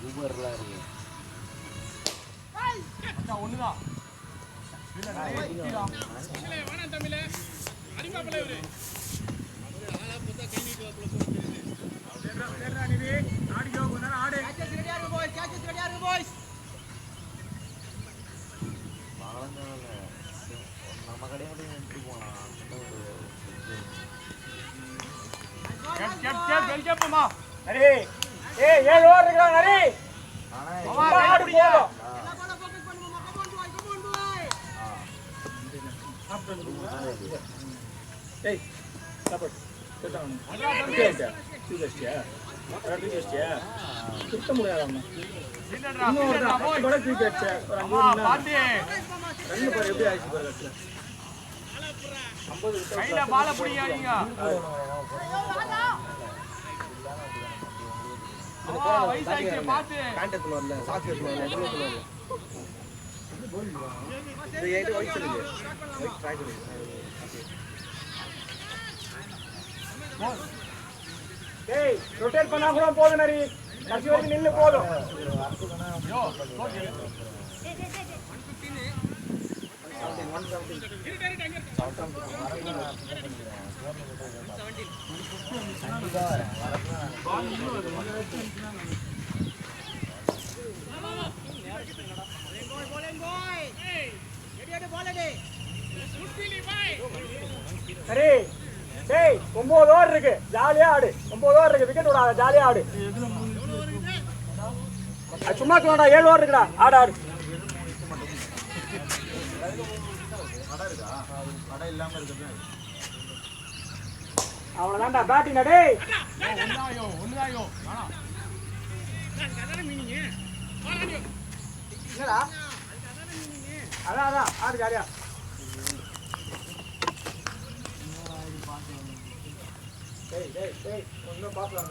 ஊபர்லாம் இருக்கு. ஒண்ணுதான் நம்ம கடையை மட்டும் எடுத்து போகலாம். கேப்பமா நரி ஏய் 7 ஓவர் இருக்கா நரி ஆனா ஆடு போதும் ஏய் சாப்பாடு கேட்டானு கேட்டா தூக்கிச்சியா தூக்கிச்சியா சுத்த முடியாதம்மா இன்னொரு கூட தூக்கிச்சே ஒரு 5 ஓவர் பாத்தி ரன் பாரு எப்படி ஆயிச்சு பாரு 50 கையில பால புடிங்க வயசாயிச்சு பாத்து கான்டாக்ட்ல வரல சாக்ஸ் வரல எவ்வளவு வரல இது ஏடி ஒயிட் சொல்லுங்க ஒயிட் ட்ரை பண்ணுங்க ஏய் ரொட்டேட் பண்ணா கூட போதும் நரி கடைசி வரைக்கும் நின்னு போதும் யோ சரி டேய் 9 ஓவர் இருக்கு ஜாலியா ஆடு 9 ஓவர் இருக்கு விக்கெட் விடாத ஜாலியா ஆடு சும்மா சொல்லடா 7 ஓவர் இருக்குடா ஆடு ஆடு அவ்வளவுதான்டா பேட்டிங் டேய் ஒண்ணுதாயோ என்னடா அதான் ஆடு ஜாலியா டேய் டேய் டேய் ஒண்ணு பாக்கலாம்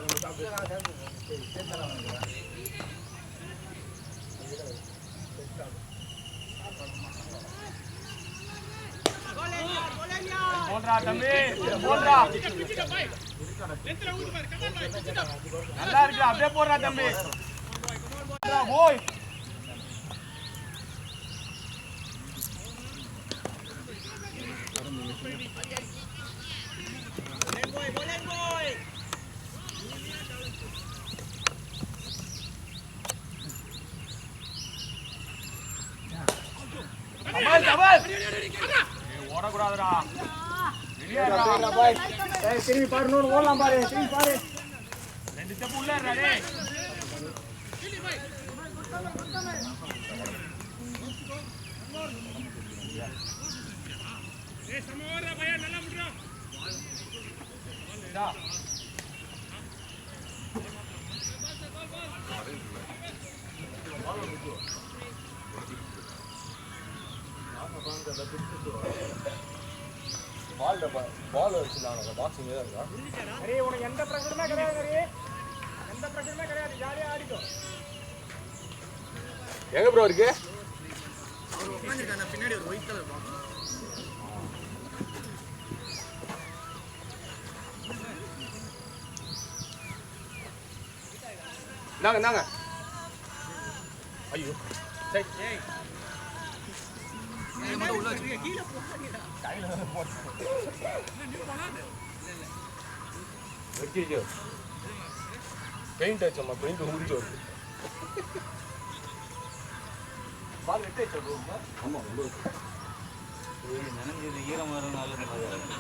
போடுறா தம்பி போடுறா நல்லா இருக்கு அப்படியே போடுறா தம்பி போய் ஓடக்கூடாதுடா திரும்பி பாரு நூறு ஓடலாம் பாரு திரும்பி பாரு 2 ஸ்டெப் உள்ள இருடா பால் வச்சுலாம் பாக்ஸிங் தான் இருக்கா? அரே உனக்கு எந்த பிரச்சனையுமே கிடையாது அரே எந்த பிரச்சனையுமே கிடையாது ஜாலியா ஆடிக்கோ எங்க ப்ரோ இருக்கு? பின்னாடி ஒரு ஒயிட் கலர் பாக்ஸ் நாங்க ஐயோ சரி உள்ள வச்சிருக்கீங்க கீழே போகாதீங்கடா வெட்டிச்சோ பெயிண்ட் அடிச்சோம்மா பெயிண்ட் ஊறிச்சு வருது பால் வெட்டிச்சோ ஆமா நனைஞ்சது ஈரம் வரனால இந்த மாதிரி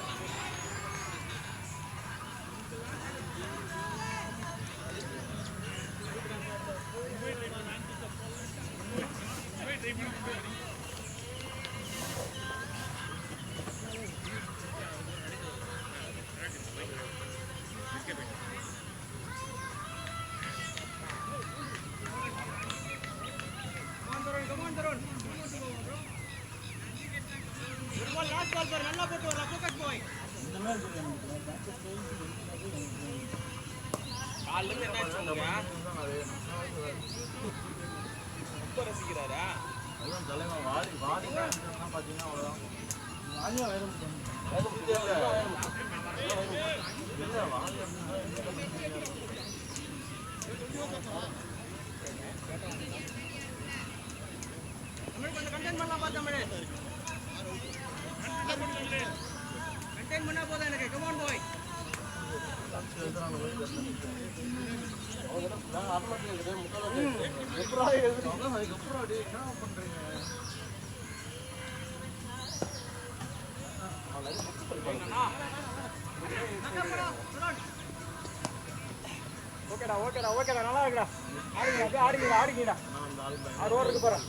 ஓகேடா ஓகேடா ஓகேடா நல்லா இருக்குடா ஆடிங்கடா ஆடிங்கடா ஆறு ஓவருக்கு போகிறேன்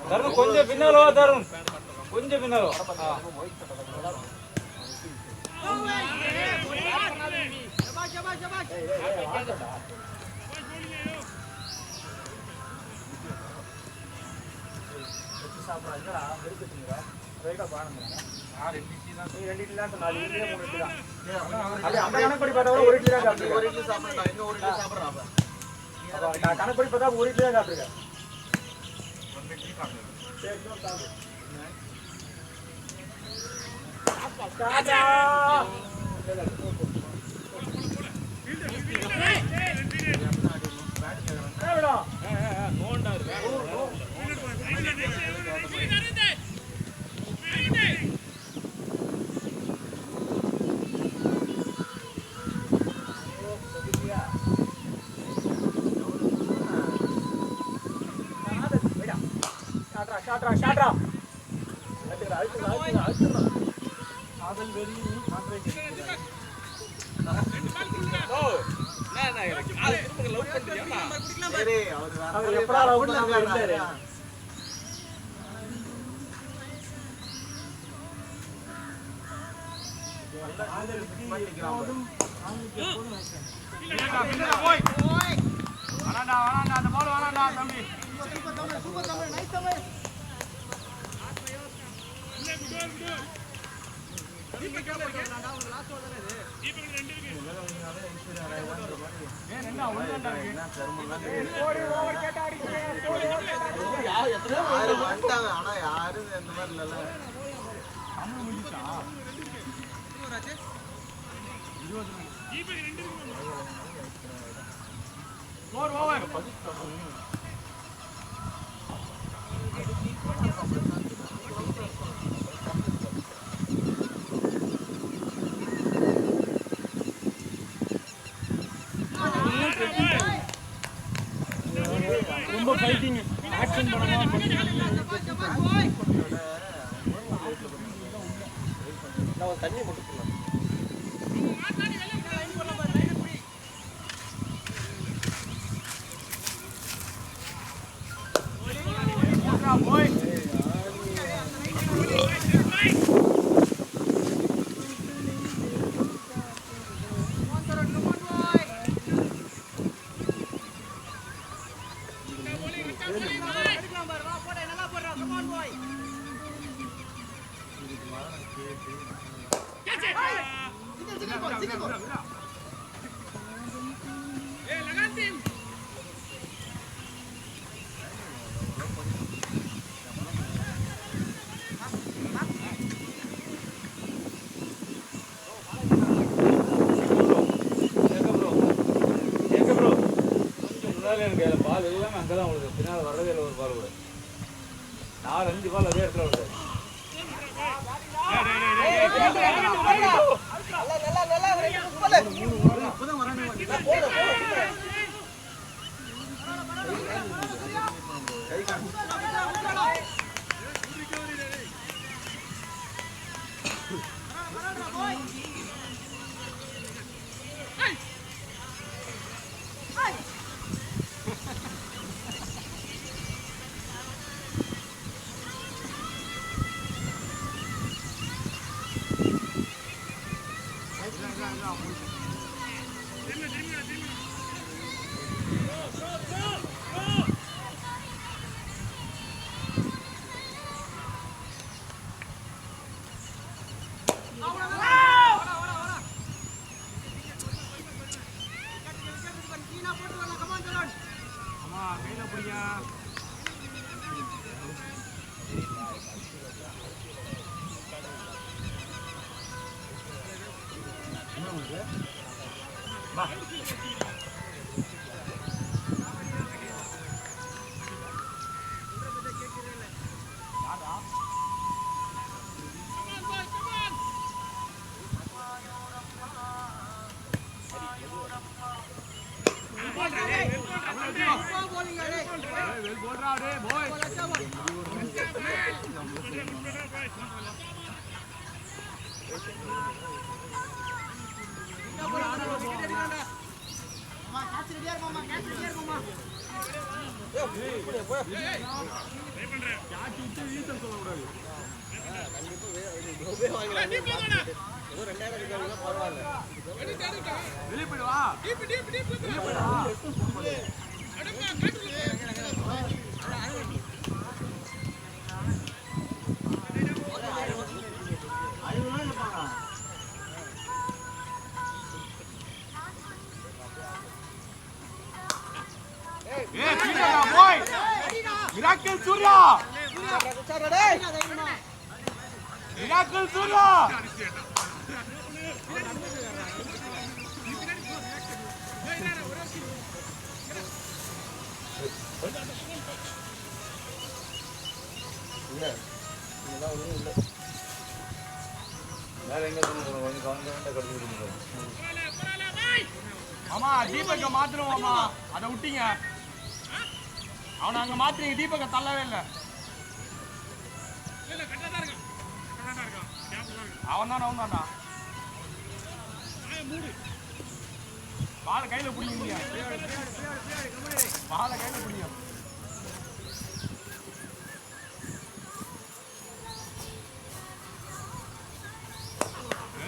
தருண் கொஞ்சம் பின்னாலோ தருண் கொஞ்சம் பின்னாலோ கணக்குப்படி பார்த்தா ஒரு இட்லி தான் சாப்பிட்டு ஒரு இட்லி சாப்பிடுறா இன்னும் ஒரு இட்லி சாப்பிடுறா கணக்குப்படி பார்த்தா ஒரு இட்லி தான் சாப்பிட்டுருக்கேன் ஷாட்ரா அவர் எப்படா லவ் பண்ணாம இருந்தாரு அந்த பால் வேணாண்டா தம்பி ஆனா யாரும் இந்த மாதிரி இல்ல ரொம்ப ஃபைட்டிங் ஆக்ஷன் படமா தண்ணி போட்டு பால் எல்லாமே அங்கதான் விழுது பின்னால் வரவே இல்லை ஒரு பால் கூட 4-5 பால் அதே இடத்துல விழுது Miracle Surya! Miracle Surya! ஆமா தீபக்க மாத்திரம் ஆமா அதை விட்டீங்க அவனை அங்க மாத்திரீங்க தீபக்க தள்ளவே இல்லை அவன் தானா பாலை கையில பிடிங்க பாலை கையில பிடிங்க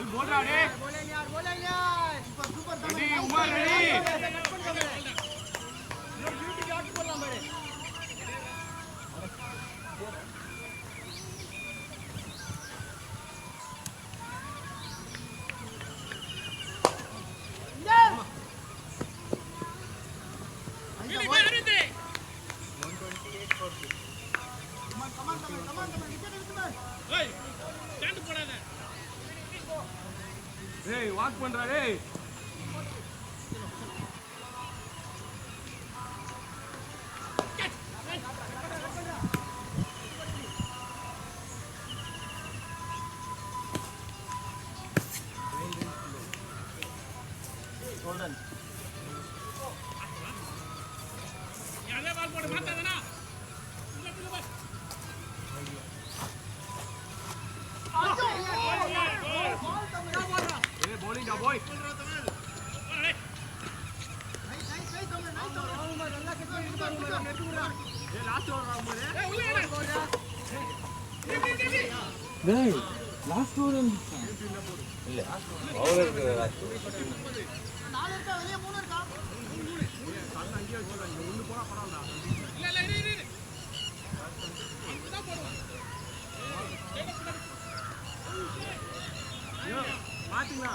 बोल रहा है ready Umar ready Hey, walk பண்றா டேய் கோல்டன் யாரே பால் போடு மாட்டாதனா bowling da boy டேய் லாஸ்ட் ஓவர் இல்ல பவுலருக்கு நாலு இருக்கா வெளிய மூணு இருக்கா அங்க அங்கேயே வச்சிருக்காங்க ஒன்னு போனா பரவாயில்லை இல்ல இரு மாத்திங்களா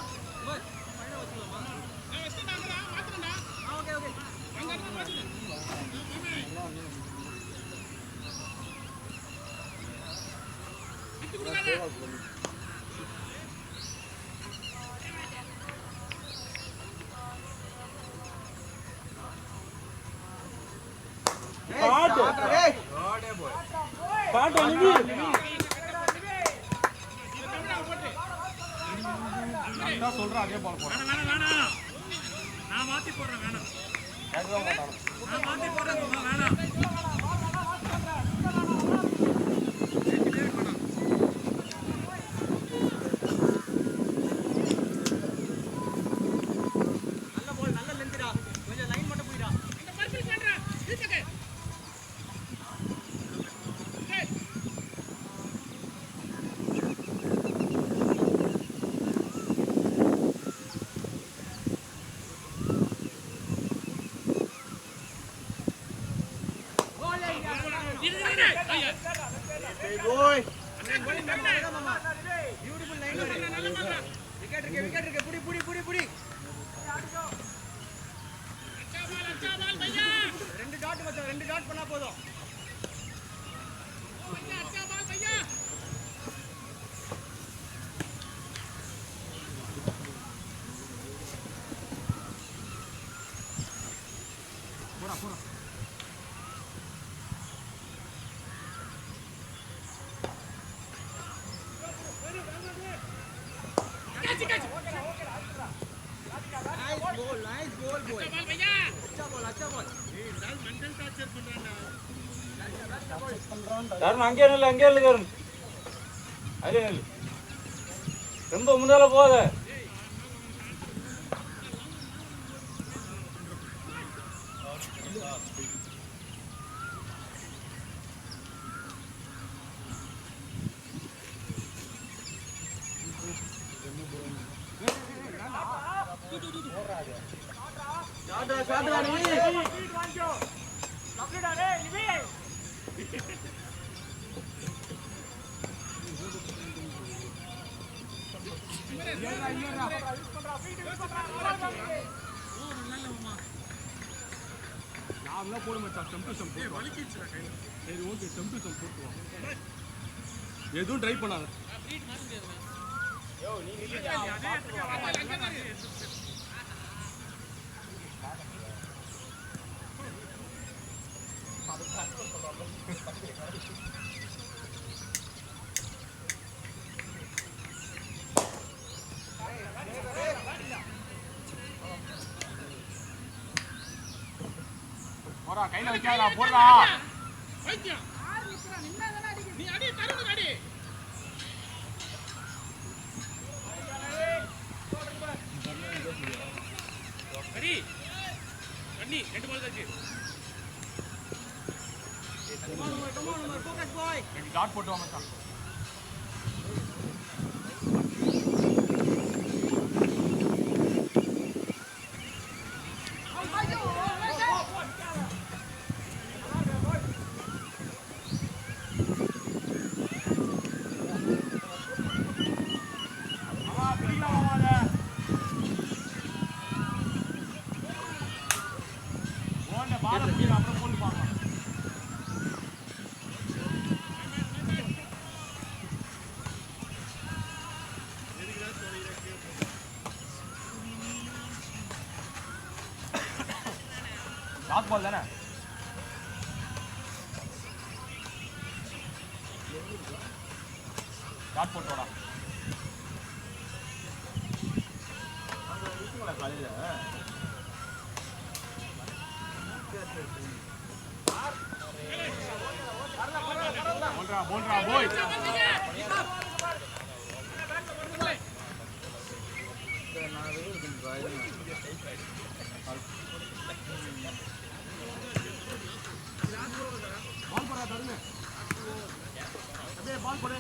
பாட்டு அனுப்பி நான் சொல்றேன் அதே பால் போறேன் வேணாம் நான் மாத்தி போறேன் வேணாம் நான் மாத்தி போறேன் வேணாம் நல்ல பால் நல்ல லென்த்டா கொஞ்சம் லைன் மட்டும் போயிடா இந்த பர்ஃபெக்ட் பண்றா தீபக் ரெண்டு டாட் பண்ணா போதும் தருண் அங்கே நில்லு தருண் அங்கே நில்லு ரொம்ப முன்னால போகாத நாமளா போட மாட்டோம் டெம்ப்டேஷன் சரி ஓகே டெம்ப்டேஷன் போட்டுவோம் எதுவும் ட்ரை பண்ணாத போடா கையில வைக்காதடா போடா நீ அடி தருண் அடி அடி அண்ணி ரெண்டு பால் தாச்சு ஃபோக்கஸ் பாய் ரெண்டு டாட் போட்டு வா மச்சான் லாஸ்ட் பால் தானே டாட் போட்டு வாடா காலையில போல்ரா போய் பால் போடா தருண் அப்படியே பால் போடு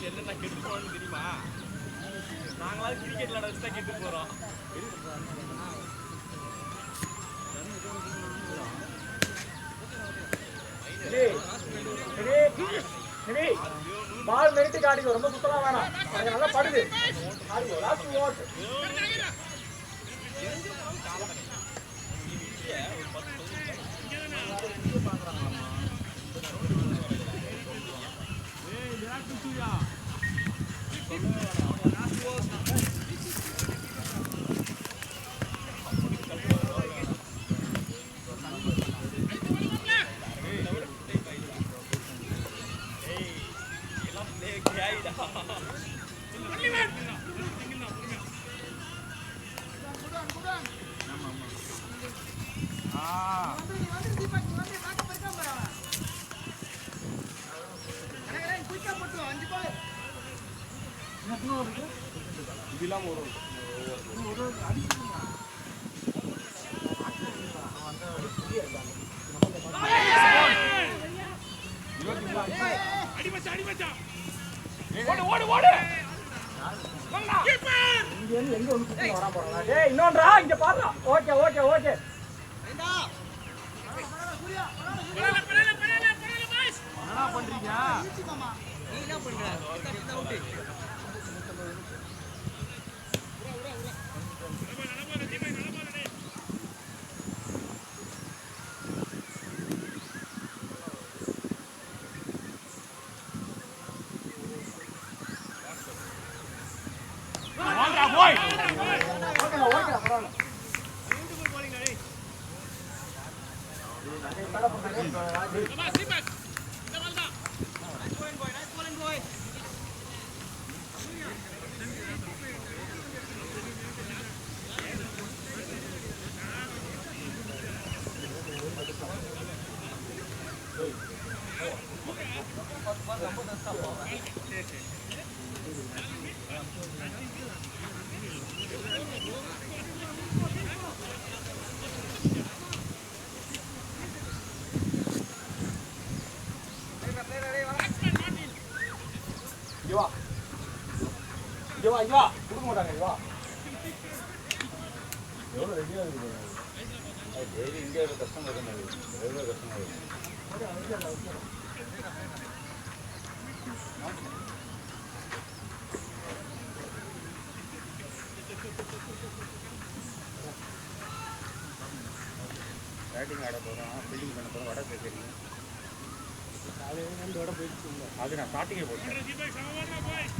என்னென்ன கெட்டு போறோம்னு தெரியுமா? நாங்களாம் கிரிக்கெட் விளையாட வச்சு தான் கெட்டு போறோம். பால் மெரிட்டு ஆடிக்கோ, ரொம்ப சுத்தமா வேணாம், நல்லா படுது ஆடிக்கோ. லாஸ்ட் ஓட் இது இல்லாம ஒரு எங்க ஒண்ணு வரா போறாங்க. டேய் இன்னொன்றா இங்க பாருடா. Okay okay okay. என்ன பண்றீங்க? நீ என்ன பண்ற? அவுட். வாங்கடா போய். ஓகேடா ஓகேடா பரவாயில்லை. இங்க வா கொடுக்க மாட்டாங்க. இங்க வா எவ்வளவு ரெடியா இருக்கு டெய்லி இங்கே இருக்க கஷ்டம் இருக்குது ரெகுலர் கஷ்டமாக இருக்குது. பேட்டிங் ஆட போகிறோம், ஃபீல்டிங் பண்ண போகிறோம், வடை கேட்குறீங்க. அது நான் ஸ்டார்டிங்கே போட்டேன்.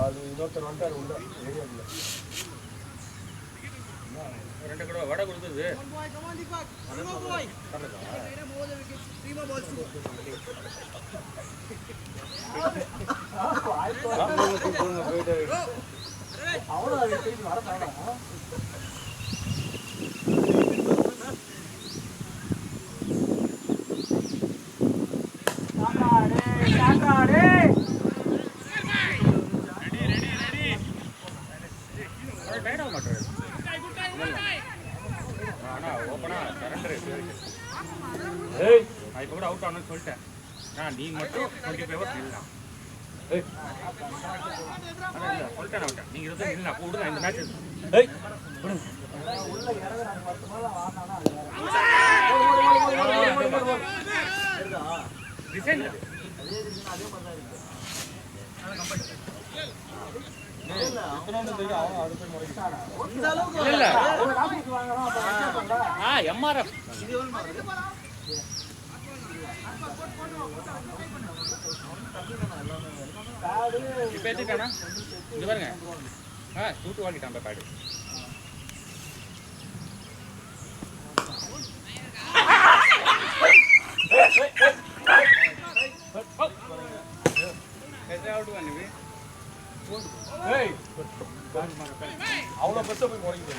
அது இன்னொருத்தர் வந்துட்டார் உள்ள ஏரியா இல்லை. ரெண்டு கூட வடை கொடுத்தது அவ்வளோ திருப்பி வர தேவை. ஆனால் ஓப்பனாக சரண்டர் நான் இப்போ கூட அவுட் ஆனு சொல்லிட்டேன். நீ மட்டும் 25 ஹவர்ஸ் நில்லாம். இல்லை சொல்லிட்டேன் நான் விட்டேன். நீங்கள் இருந்தால் இல்லை அப்போ விடுங்க இந்த மேட்ச். டிசைன் எம்ஆர்எஃப் இப்போ எடுத்துட்டானா இது பாருங்க. சூட்டு வாங்கிட்டான் அந்த பேடு. அவ்வளோ பெருசாக போய் முறைக்குது.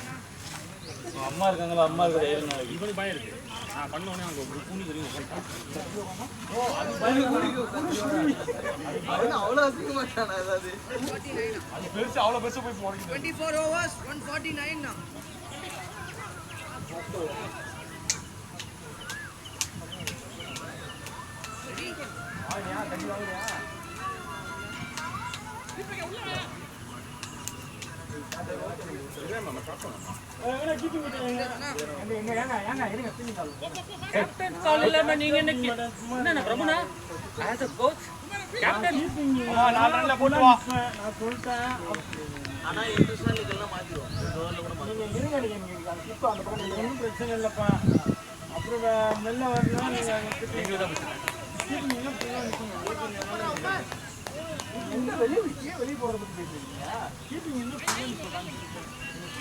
அம்மா இருக்காங்களா? அம்மா இருக்கிற இவனுக்கு பயம் இருக்கு. நான் பண்ணோடனே அங்கே ஒரு பூனி தெரியும். அவ்வளோ அசிங்க மாட்டானா ஏதாவது? அது பெருசு அவ்வளோ பெருசாக போய் முறைக்குது. 24 overs 149 now. கேப்டன் கால் இல்லாம நீங்க என்ன பிரபுனா ஆஸ் a coach கேப்டன் 4 ரன்ல போட்டு வா. நான் சொல்லிட்டேன். ஆனா இன்டர்நேஷனல் இதெல்லாம் மாத்திடுவோம். நீங்க இருங்க, நீங்க இப்போ அந்த பக்கம் நீங்க ஒன்றும் பிரச்சனை இல்லைப்பா. அப்புறம் மெல்ல வரணும். எங்களுக்கு தான் பிரச்சனை. எங்க வெளியே போறத பத்தி பேசுறீங்க? கீப்பிங் இன்னும்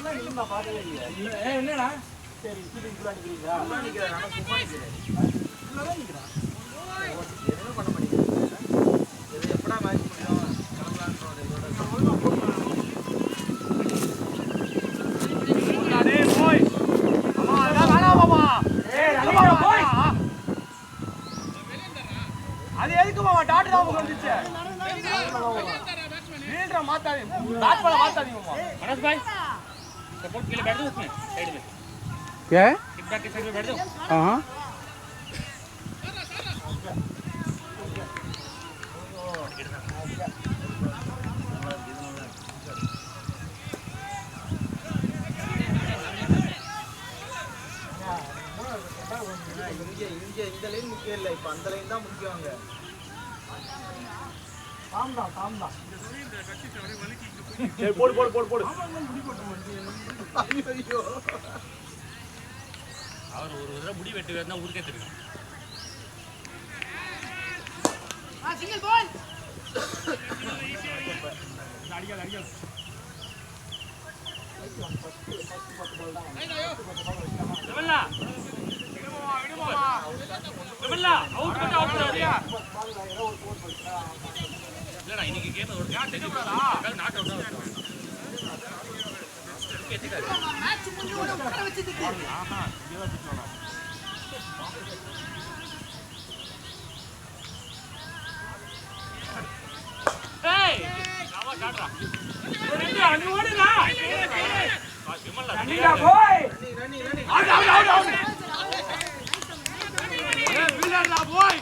நீங்க நான் பார்த்ததே இல்லையா? என்னடா சரி கீப்பிங் ஃபுல்லா நிக்கிறீங்களா? நிக்கிறேன் ஆனா சும்மா நிக்கிறேன். ஃபுல்லாதான் நிக்கிறான். எதுவும் பண்ண மாட்டேங்கிறேன். இது எப்படா மேட்ச் முடியும்? கிளம்பலான்ற ஒரு இதோட டேய் போய். அம்மா அதான் வேணாம் மாமா. ஏய் आकाश भाई सपोर्ट के लिए बैठ दो उसमें साइड में क्या है किक बैक के साइड में बैठ दो हाँ இந்த லைன் முக்கியம் இல்லை இப்ப அந்த லைன் தான் முக்கியம் அங்க சரி போடு போடு போடு போடு அவர் ஒரு தடவை முடி வெட்டு வேணா ஊருக்கே தெரியும் சிங்கிள் பால் அடிக்காத அடிக்காத விமலா விமலா அவுட் பண்ண அவுட் இல்லையா இல்லடா இன்னைக்கு கேம் ஒரு யார் தெரியுமாடா நாட் அவுட் தான் மேட்ச் முடிஞ்சு உட்கார வச்சிருக்கு ஆஹா இதோ பிச்சோடா ஏய் நாம காட்றா அங்க ஓடுடா விமலா நீடா போய் அவுட் அவுட் அவுட் அவுட் ஏய் வில்லடா போய்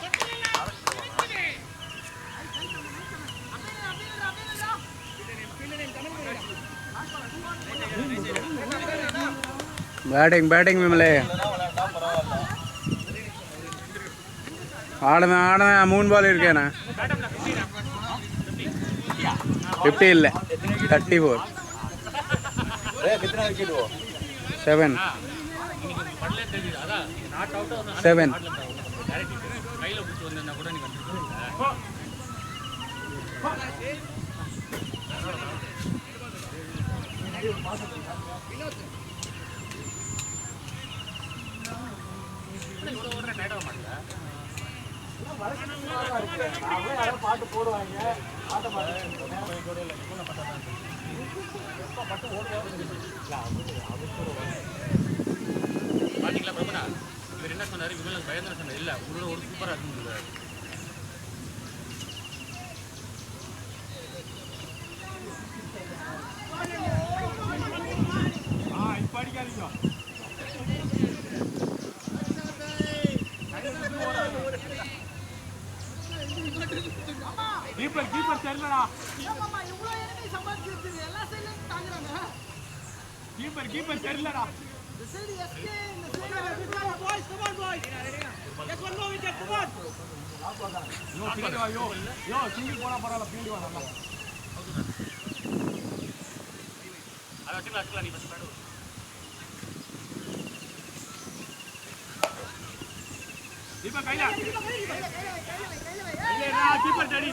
பேட்டிங் விமலே ஆடுவேன் 3 பால் இருக்கேண்ணா 50 இல்லை 34 7 7 கையில புடிச்சு வந்தா கூட நீ வந்து பாட்டு போடுவாங்க பாத்தீங்களா பிரபுனா இவர் என்ன சொன்னாரு விமலன் பயந்தன சொன்னார் இல்ல உங்களோட ஒரு சூப்பரா இருக்குன்னு இப்ப அடிக்காதீங்க கீப்பர் தெரியலடா மாமா இவ்ளோ எனிமி சம்பாதிச்சிருக்கு எல்லா சைடுலயும் தாங்குறாங்க கீப்பர் தெரியலடா இந்த சைடு எஸ்கே இந்த side boys come on boys yes one more wicket come on single போனா பரவாயில்ல ஃபீல்ட் வா நல்லா அதான் நீ பஸ் பாடு இப்ப கையில கீப்பர் டடி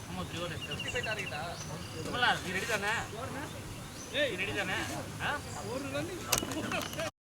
அம்மா ஜோர் 55 டார்கெட்டா விமலா நீ ரெடி தானே நீ ரெடி தானே ஒரு ரன்